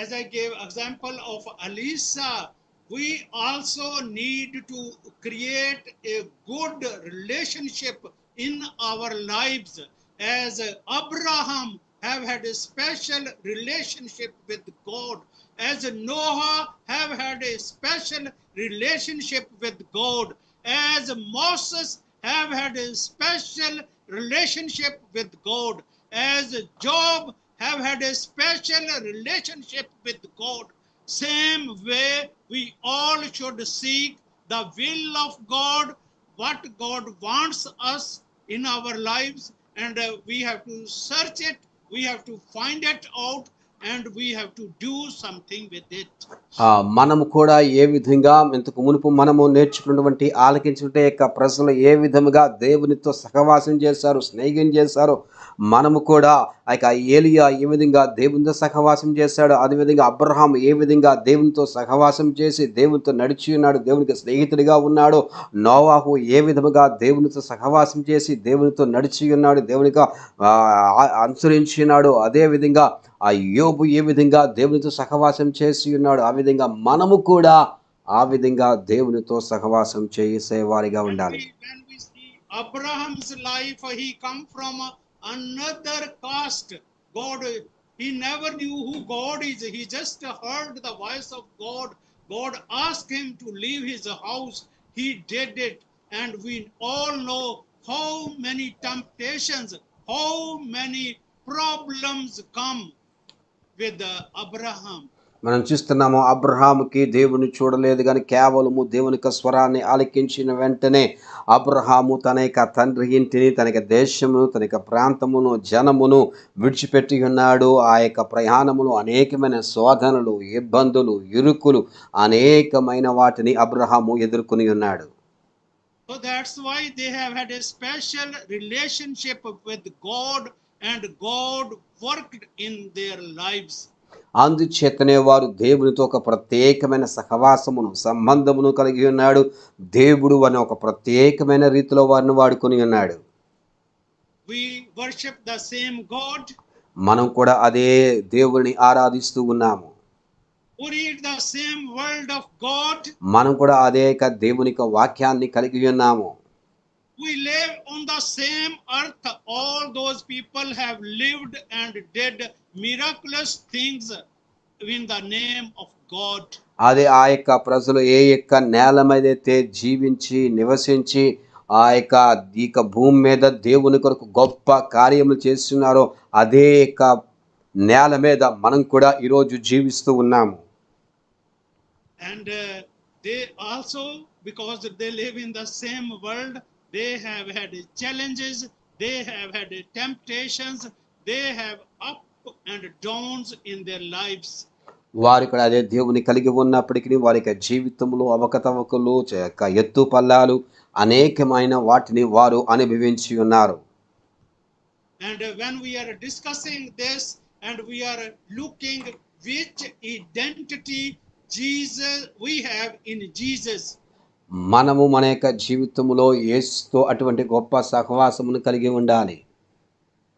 as I gave example of Elisa, we also need to create a good relationship in our lives. As Abraham have had a special relationship with God, as Noah have had a special relationship with God, as Moses have had a special relationship with God, as Job have had a special relationship with God. Same way, we all should seek the will of God, what God wants us in our lives, and we have to search it, we have to find it out, and we have to do something with it. మనము కూడా ఏ విధంగా ఇంతకు మునుపు మనము నేర్చుకున్నటువంటి ఆలకించుకుంటే యొక్క ప్రజలు ఏ విధముగా దేవునితో సహవాసం చేశారు, స్నేహం చేశారో, మనము కూడా ఆ యొక్క ఏలియా ఏ విధంగా దేవునితో సహవాసం చేశాడు, అదేవిధంగా అబ్రహాం ఏ విధంగా దేవునితో సహవాసం చేసి దేవునితో నడిచి ఉన్నాడు, దేవునికి స్నేహితుడిగా ఉన్నాడు, నోవాహు ఏ విధముగా దేవునితో సహవాసం చేసి దేవునితో నడిచి ఉన్నాడు, దేవునిగా అనుసరించినాడు, అదేవిధంగా ఆ యోబు ఏ విధంగా దేవునితో సహవాసం చేసి ఉన్నాడు, ఆ విధంగా మనము కూడా ఆ విధంగా దేవునితో సహవాసం చేసేవారిగా ఉండాలి. When we see Abraham's life, he come from another caste. God, he never knew who God is. He just heard the voice of God. God asked him to leave his house. He did it. And we all know how many temptations, how many problems come with Abraham. మనం చూస్తున్నాము, అబ్రహాముకి దేవుని చూడలేదు కానీ కేవలము దేవుని యొక్క స్వరాన్ని ఆలకించిన వెంటనే అబ్రహాము తన యొక్క తండ్రి ఇంటిని, తన యొక్క దేశమును, తన యొక్క ప్రాంతమును, జనమును విడిచిపెట్టి ఉన్నాడు. ఆ యొక్క ప్రయాణములు అనేకమైన శోధనలు, ఇబ్బందులు, ఇరుకులు, అనేకమైన వాటిని అబ్రహాము ఎదుర్కొని ఉన్నాడు. So that's why they have had a special relationship with God, and God worked in their lives. అందుచేతనే వారు దేవునితో ఒక ప్రత్యేకమైన సహవాసమును, సంబంధమును కలిగి ఉన్నాడు. దేవుడు అని ఒక ప్రత్యేకమైన రీతిలో వారిని వాడుకొని ఉన్నాడు. We worship the same God. మనం కూడా అదే దేవుని ఆరాధిస్తూ ఉన్నాము. We read the same word of God. మనం కూడా అదే దేవుని వాక్యాన్ని కలిగి ఉన్నాము. We live on the same earth. All those people have lived and did miraculous things in the name of God. అదే ఆ యొక్క ప్రజలు ఏ యొక్క నేల మీద అయితే జీవించి నివసించి ఆ యొక్క భూమి మీద దేవుని కొరకు గొప్ప కార్యములు చేస్తున్నారో అదే యొక్క నేల మీద మనం కూడా ఈరోజు జీవిస్తూ ఉన్నాము. And they also, because they live in the same world, they have had challenges, they have had temptations, they have up and downs in their lives. వారు కూడా అదే దేవుని కలిగి ఉన్నప్పటికీ వారి యొక్క జీవితంలో అవకతవకలు, ఎత్తు పల్లాలు, అనేకమైన వాటిని వారు అనుభవించి ఉన్నారు. And when we are discussing this and we are looking which identity Jesus we have in Jesus, మనము మన యొక్క జీవితంలో యేసుతో అటువంటి గొప్ప సహవాసమును కలిగి ఉండాలి.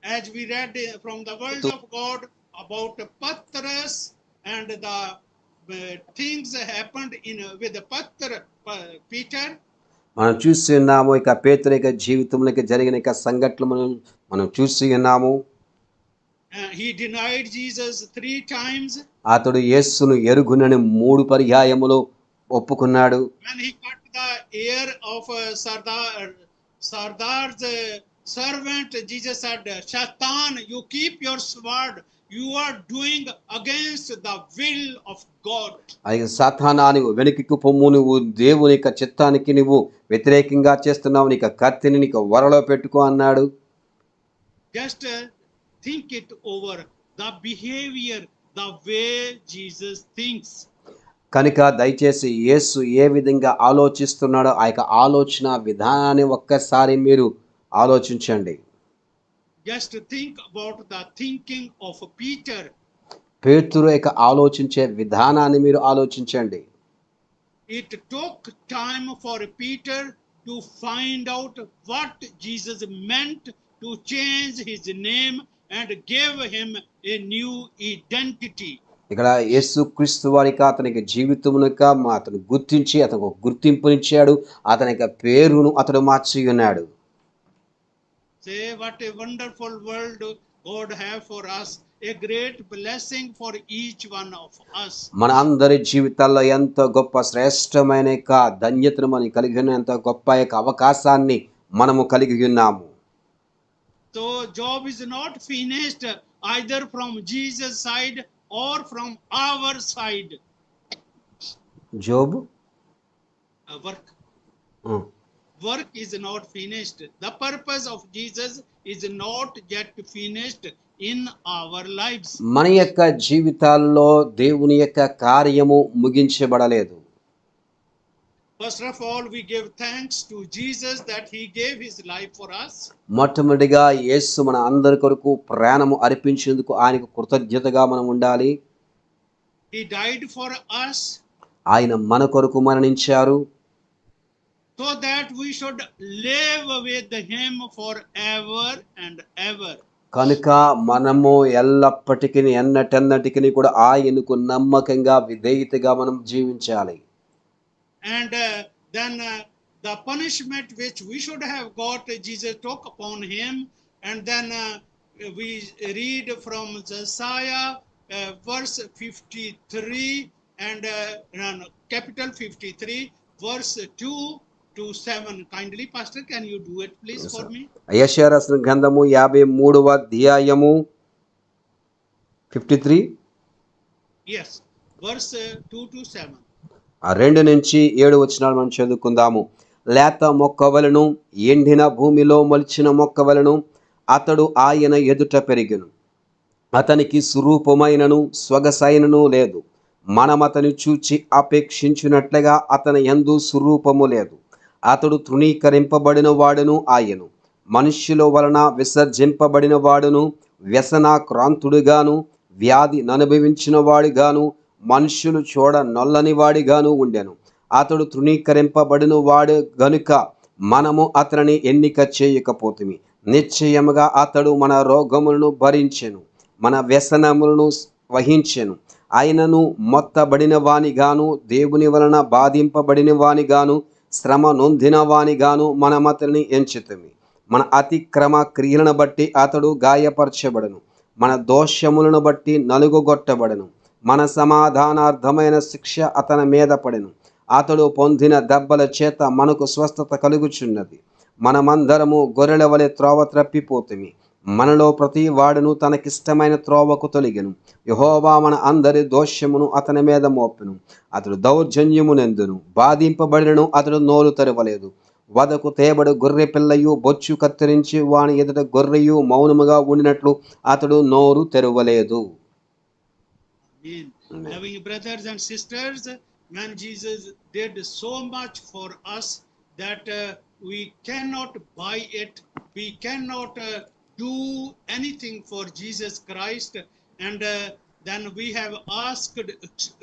As we read from the word of God about Patras and the things happened with Peter. మనం చూసి ఉన్నాము, ఇక పేతురు యొక్క జీవితంలో జరిగిన సంఘటనలను మనం చూసి ఉన్నాము. He denied Jesus 3 times. అతడు యేసును ఎరుగునని 3 పర్యాయములు ఒప్పుకున్నాడు. When he cut the ear of Sardar's servant, Jesus said, Shaitan, you keep your sword. You are doing against the will of God. అయ్యో సాతానా, నీవు వెనుకకు పొమ్ము, నువ్వు దేవుని యొక్క చిత్తానికి నువ్వు వ్యతిరేకంగా చేస్తున్నావు, నీకు కత్తిని నీకు వరలో పెట్టుకో అన్నాడు. Just think it over, the behavior, the way Jesus thinks. కనుక దయచేసి యేసు ఏ విధంగా ఆలోచిస్తున్నాడో ఆ యొక్క ఆలోచన విధానాన్ని ఒక్కసారి మీరు ఆలోచించండి. Just think about the thinking of Peter. పేతురు యొక్క ఆలోచించే విధానాన్ని మీరు ఆలోచించండి. It took time for Peter to find out what Jesus meant to change his name and give him a new identity. ఇక్కడ యేసు క్రీస్తు వారికి అతనికి జీవితమునక అతను గుర్తించి అతనికి ఒక గుర్తింపునిచ్చాడు, అతని యొక్క పేరును అతడు మార్చి ఉన్నాడు. Say what a wonderful world God have for us a great blessing for each one of us. మన అందరి జీవితాల్లో ఎంతో గొప్ప శ్రేష్టమైన యొక్క ధన్యతను మనం కలిగి ఉన్న ఎంతో గొప్ప యొక్క అవకాశాన్ని మనము కలిగి ఉన్నాము. So job is not finished either from Jesus' side or from our side. Job Work is not finished. The purpose of Jesus is not yet finished in our lives. మన యొక్క జీవితాల్లో దేవుని యొక్క కార్యము ముగించబడలేదు. First of all, we give thanks to Jesus that he gave his life for us. మొట్టమొదటిగా యేసు మన అందరి కొరకు ప్రాణము అర్పించేందుకు ఆయనకు కృతజ్ఞతగా మనం ఉండాలి. He died for us. ఆయన మన కొరకు మరణించారు. So that we should live with him forever and ever. కనుక మనము ఎల్లప్పటికీ ఎన్నటెన్నటికీ కూడా ఆయనకు నమ్మకంగా విధేయతగా మనం జీవించాలి. And then the punishment which we should have got, Jesus took upon him. And then we read from Isaiah verse 53 and capital 53 verse 2 to 7. Kindly, Pastor, can you do it please for me? యెషయా రాసిన గ్రంథము 53వ అధ్యాయము 53 Yes, verse 2 to 7. 2 నుంచి 7 వచనాలు మనం చదువుకుందాము. లేత మొక్కవలను ఎండిన భూమిలో మొలిచిన మొక్కవలను అతడు ఆయన ఎదుట పెరిగెను. అతనికి స్వరూపమైనను స్వగసైనను లేదు. మనమతని చూచి అపేక్షించినట్లుగా అతని యందు స్వరూపము లేదు. అతడు తృణీకరింపబడిన వాడును ఆయను, మనుష్యుల వలన విసర్జింపబడిన వాడును, వ్యసనాక్రాంతుడుగాను వ్యాధి అనుభవించిన వాడిగాను మనుష్యులు చూడ నొల్లని వాడిగాను ఉండెను. అతడు తృణీకరింపబడిన వాడు గనుక మనము అతనిని ఎన్నిక చేయకపోతిమి. నిశ్చయముగా అతడు మన రోగములను భరించెను, మన వ్యసనములను వహించెను. ఆయనను మొత్తబడిన వానిగాను దేవుని వలన బాధింపబడిన వానిగాను శ్రమ నొందిన వానిగాను మనమతని ఎంచితిమి. మన అతిక్రమ క్రియలను బట్టి అతడు గాయపరచబడను, మన దోషములను బట్టి నలుగుగొట్టబడను. మన సమాధానార్థమైన శిక్ష అతని మీద పడెను. అతడు పొందిన దెబ్బల చేత మనకు స్వస్థత కలుగుచున్నది. మనమందరము గొర్రెల వలె త్రోవ త్రప్పిపోతిమి. మనలో ప్రతి వాడును తనకిష్టమైన త్రోవకు తొలగెను. యెహోవా మన అందరి దోషమును అతని మీద మోపెను. అతడు దౌర్జన్యమునెందును బాధింపబడినను అతడు నోరు తెరవలేదు. వదకు తేబడు గొర్రె పిల్లయు బొచ్చు కత్తిరించి వాని ఎదుట గొర్రెయు మౌనముగా ఉండినట్లు అతడు నోరు తెరవలేదు. Amen. Loving brothers and sisters, man, Jesus did so much for us that we cannot buy it. We cannot do anything for Jesus Christ. And then we have asked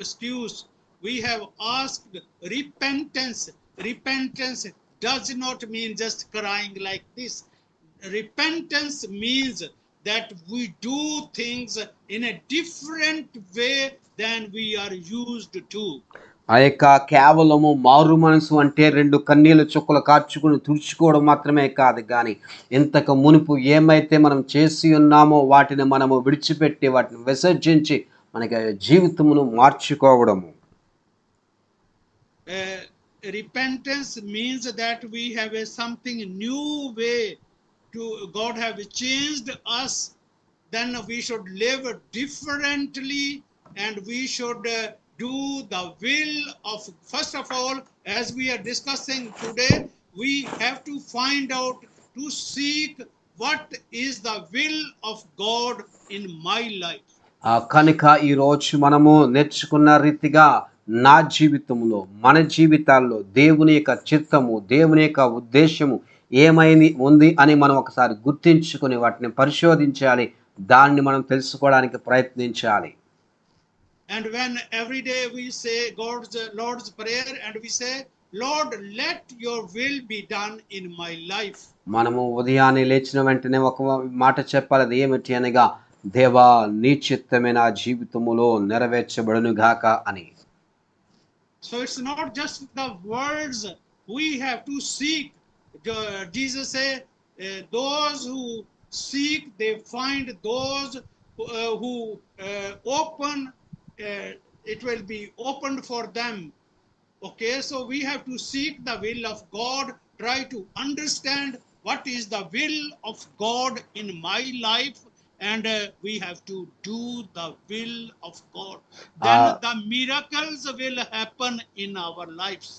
excuse. We have asked repentance. Repentance does not mean just crying like this. Repentance means that we do things in a different way than we are used to. ఆ యొక్క కేవలము మారు మనసు అంటే 2 కన్నీళ్ళ చుక్కలు కార్చుకుని తుడుచుకోవడం మాత్రమే కాదు, కానీ ఇంతకు మునుపు ఏమైతే మనం చేసి ఉన్నామో వాటిని మనము విడిచిపెట్టి వాటిని విసర్జించి మనకి జీవితమును మార్చుకోవడము. Repentance means that we have something new way to God have changed us. Then we should live differently, and we should do the will of, first of all, as we are discussing today, we have to find out, to seek what is the will of God in my life. కనుక ఈరోజు మనము నేర్చుకున్న రీతిగా నా జీవితంలో మన జీవితాల్లో దేవుని యొక్క చిత్తము దేవుని యొక్క ఉద్దేశము ఏమైంది ఉంది అని మనం ఒకసారి గుర్తించుకొని వాటిని పరిశోధించాలి, దాన్ని మనం తెలుసుకోవడానికి ప్రయత్నించాలి. And when every day we say Lord's prayer and we say, Lord, let your will be done in my life. మనము ఉదయాన్నే లేచిన వెంటనే ఒక మాట చెప్పాలి, అది ఏమిటి అనగా, దేవా నీ చిత్తమే నా జీవితములో నెరవేర్చబడును గాక అని. So it's not just the words we have to seek. Jesus say, those who seek, they find those who open, it will be opened for them. Okay, so we have to seek the will of God, try to understand what is the will of God in my life, and we have to do the will of God. Then ఆ the miracles will happen in our lives.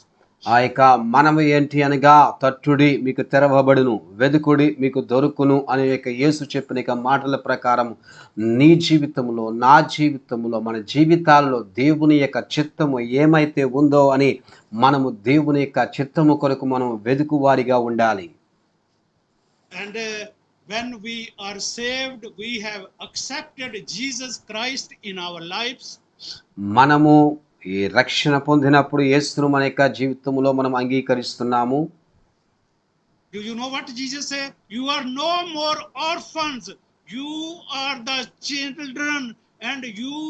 ఆ యొక్క మనము ఏంటి అనగా తట్టుడి మీకు తెరవబడును, వెదుకుడి మీకు దొరుకును అనే యొక్క యేసు చెప్పిన యొక్క మాటల ప్రకారం నీ జీవితంలో, నా జీవితంలో, మన జీవితాల్లో దేవుని యొక్క చిత్తము ఏమైతే ఉందో అని మనము దేవుని యొక్క చిత్తము కొరకు మనం వెదుకువారిగా ఉండాలి. And when we are saved, we have accepted Jesus Christ in our lives. మనము ఈ రక్షణ పొందినప్పుడు యేసును మన యొక్క జీవితంలో మనం అంగీకరిస్తున్నాము. Do you know what Jesus said? You are no more orphans. You are the children, and you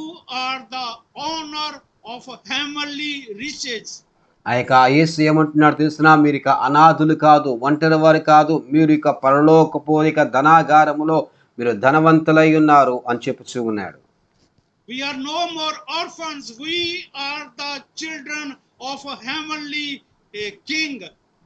are the owner of heavenly riches. ఆ యొక్క యేసు ఏమంటున్నాడు తెలుసునా, మీరు ఇక అనాథులు కాదు, ఒంటరి వారు కాదు, మీరు ఇక పరలోకపు ఇక ధనాగారములో మీరు ధనవంతులై ఉన్నారు అని చెప్పుచూ ఉన్నాడు. We are no more orphans. We are the children of a heavenly king,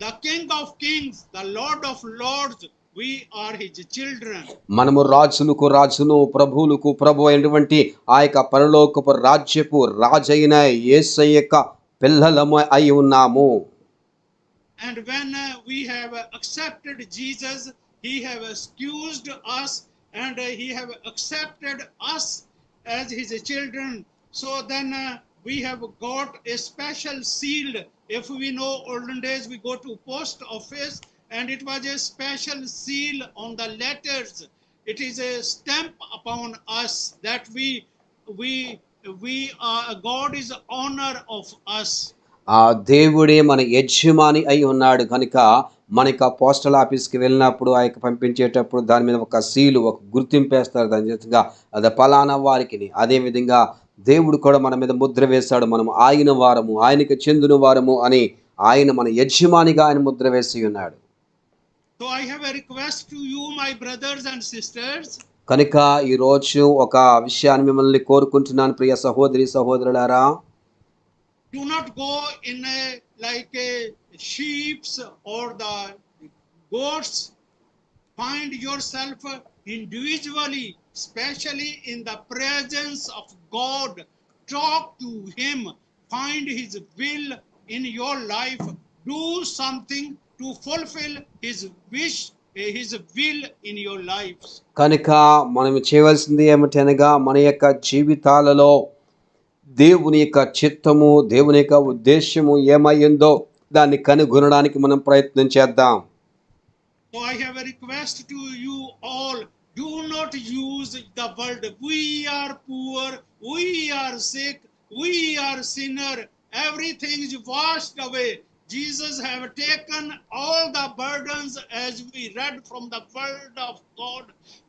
the King of kings, the Lord of lords. We are his children. మనము రాజులకు రాజును, ప్రభువులకు ప్రభు అయినటువంటి ఆ యొక్క పరలోకపు రాజ్యపు రాజైన యేసయ్య యొక్క పిల్లలము అయి ఉన్నాము. And when we have accepted Jesus, he have excused us, and he have accepted us as his children. So then we have got a special seal. If we know olden days, we go to post office, and it was a special seal on the letters. It is a stamp upon us that we are, God is honor of us. ఆ దేవుడే మన యజమాని అయి ఉన్నాడు కనుక మనకి ఆ postal ఆఫీస్కి వెళ్ళినప్పుడు ఆ యొక్క పంపించేటప్పుడు దాని మీద ఒక సీలు, ఒక గుర్తింపు వేస్తారు. దాని చేతగా అది పలానా వారికి. అదేవిధంగా దేవుడు కూడా మన మీద ముద్ర వేశాడు, మనం ఆయన వారము, ఆయనకి చెందిన వారము అని ఆయన మన యజమానిగా ఆయన ముద్ర వేసి ఉన్నాడు. So I have a request to you, my brothers and sisters. కనుక ఈరోజు ఒక విషయాన్ని మిమ్మల్ని కోరుకుంటున్నాను, ప్రియ సహోదరి సహోదరులారా. Do not go in like sheeps or the goats. Find yourself individually, especially in the presence of God. Talk to him. Find his will in your life. Do something to fulfill his wish, his will in your lives. కనుక మనం చేయవలసింది ఏమిటనగా మన యొక్క జీవితాలలో దేవుని యొక్క చిత్తము, దేవుని యొక్క ఉద్దేశము ఏమైందో దాన్ని కనుగొనడానికి మనం ప్రయత్నం చేద్దాం. So I have a request to you all. Do not use the word we are poor, we are sick, we are sinner. Everything is washed away. Jesus have taken all the burdens as we read from the word of God.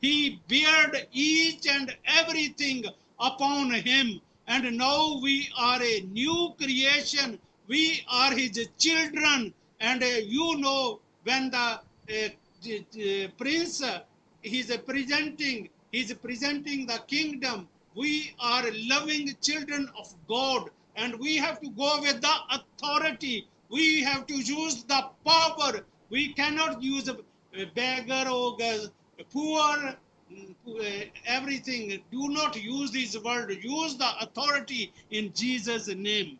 He bared each and everything upon him. And now we are a new creation. We are his children. And you know, when the prince he's presenting the kingdom, we are loving children of God, and we have to go with the authority. We have to use the power. We cannot use a beggar or poor, everything. Do not use this word. Use the authority in Jesus' name.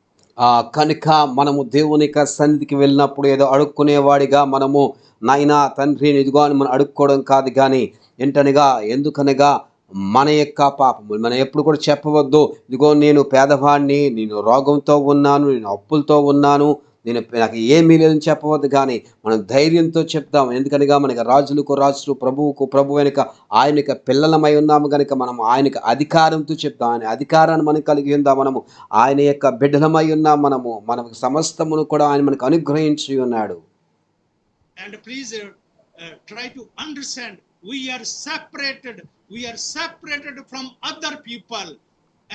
కనుక మనము దేవుని యొక్క సన్నిధికి వెళ్ళినప్పుడు ఏదో అడుక్కునేవాడిగా మనము నాయనా తండ్రి ఇదిగో అని మనం అడుక్కోవడం కాదు, కానీ ఏంటనగా ఎందుకనగా మన యొక్క పాపము మనం ఎప్పుడు కూడా చెప్పవద్దు, ఇదిగో నేను పేదవాడిని, నేను రోగంతో ఉన్నాను, నేను అప్పులతో ఉన్నాను, నాకు ఏమీ లేదని చెప్పవద్దు, కానీ మనం ధైర్యంతో చెప్తాం. ఎందుకనగా మనకి రాజులకు రాజులు, ప్రభువుకు ప్రభు వెనుక ఆయన యొక్క పిల్లలమై ఉన్నాము కనుక మనం ఆయనకు అధికారంతో చెప్తాం. ఆయన అధికారాన్ని మనం కలిగి ఉందాం. మనము ఆయన యొక్క బిడ్డలమై ఉన్నాం. మనకు సమస్తమును కూడా ఆయన మనకు అనుగ్రహించి ఉన్నాడు. And please try to understand, we are separated from other people,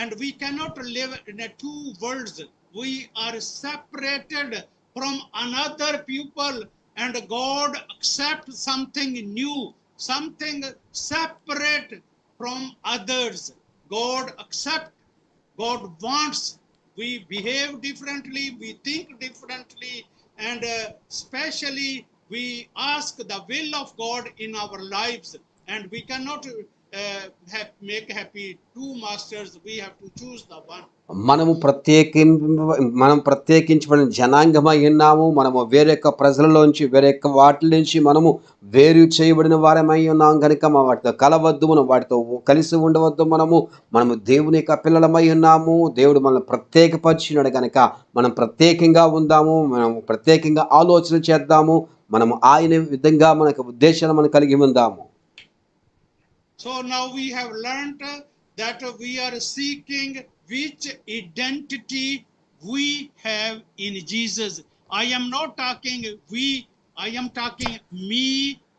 and we cannot live in two worlds. We are separated from another people, and God accepts something new something separate from others. God accept, God wants we behave differently, we think differently, and especially we ask the will of God in our lives, and we cannot make happy two masters. We have to choose the one. మనము ప్రత్యేకించబడిన జనాంగమై ఉన్నాము. మనము వేరొక ప్రజలలోంచి వేరొక వాటి నుంచి మనము వేరు చేయబడిన వారమై ఉన్నాం కనుక వాటితో కలవద్దు, మనం వాటితో కలిసి ఉండవద్దు. మనము దేవుని యొక్క పిల్లలమై ఉన్నాము. దేవుడు మనల్ని ప్రత్యేకపరిచినాడు కనుక మనం ప్రత్యేకంగా ఉందాము, మనం ప్రత్యేకంగా ఆలోచన చేద్దాము, మనము ఆయన విధంగా మనకు ఉద్దేశాన్ని మనం కలిగి ఉందాము. So now we have learned that we are seeking which identity we have in Jesus. I am not talking we, I am talking me,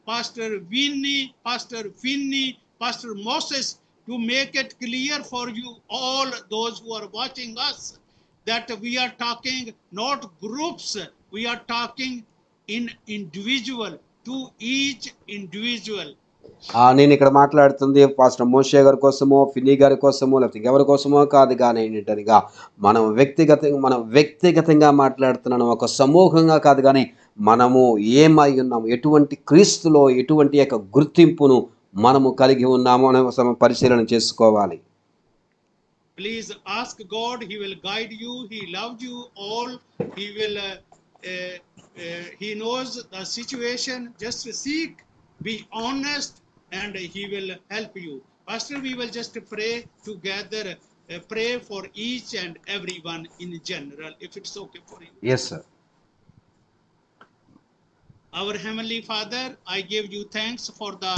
Pastor Vinny, Pastor Finney, Pastor Moses, to make it clear for you all those who are watching us that we are talking not groups, we are talking in individual, to each individual. నేను ఇక్కడ మాట్లాడుతుంది pastor Moshe గారి కోసమో, ఫిన్నీ గారి కోసమో, లేకపోతే ఎవరి కోసమో కాదు, కానీ ఏంటంటేగా మనం వ్యక్తిగతంగా మాట్లాడుతున్నాను, ఒక సమూహంగా కాదు, కానీ మనము ఏమై ఉన్నాము, ఎటువంటి క్రీస్తులో ఎటువంటి యొక్క గుర్తింపును మనము కలిగి ఉన్నాము అనే పరిశీలన చేసుకోవాలి. Please ask God, he will guide you, he loves you all, he will he knows the situation. Just seek, be honest, and he will help you. Pastor, we will just pray together, pray for each and everyone in general, if it's okay for you. Yes, sir. Our Heavenly Father, I give you thanks for the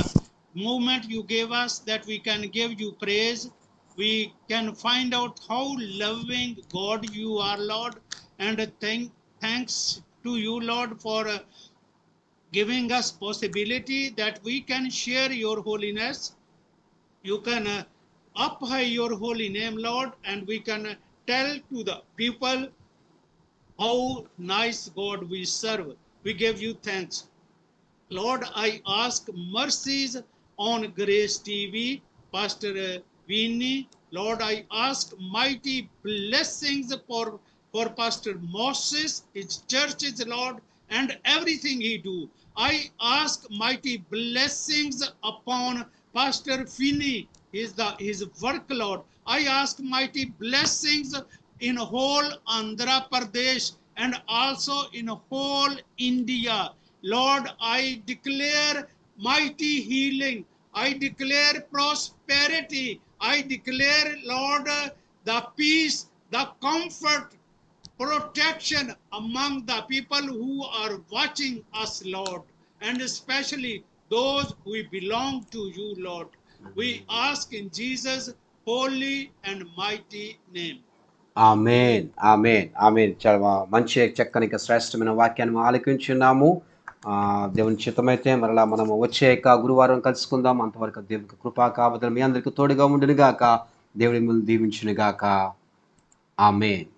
moment you gave us that we can give you praise. We can find out how loving God you are, Lord, and thanks to you, Lord, for giving us possibility that we can share your holiness. You can up high your holy name, Lord, and we can tell to the people how nice God we serve. We give you thanks. Lord, I ask mercies on Grace TV, Pastor Vinny. Lord, I ask mighty blessings for Pastor Moses, his churches, Lord, and everything he do. I ask mighty blessings upon Pastor Finney, his work, Lord. I ask mighty blessings in whole Andhra Pradesh and also in whole India. Lord, I declare mighty healing. I declare prosperity. I declare, Lord, the peace, the comfort, protection among the people who are watching us, Lord, and especially those who belong to you, Lord. We ask in Jesus' holy and mighty name. ఆమేన్, ఆమేన్, ఆమేన్. చాలా మంచి చక్కని శ్రేష్టమైన వాక్యాన్ని ఆలకించున్నాము. దేవుని చిత్తమైతే మరలా మనము వచ్చే గురువారం కలుసుకుందాం. అంతవరకు దేవునికి కృపా కావదలు మీ అందరికీ తోడుగా ఉండును గాక. దేవుడి మిమ్మల్ని దీవించును గాక. ఆమేన్.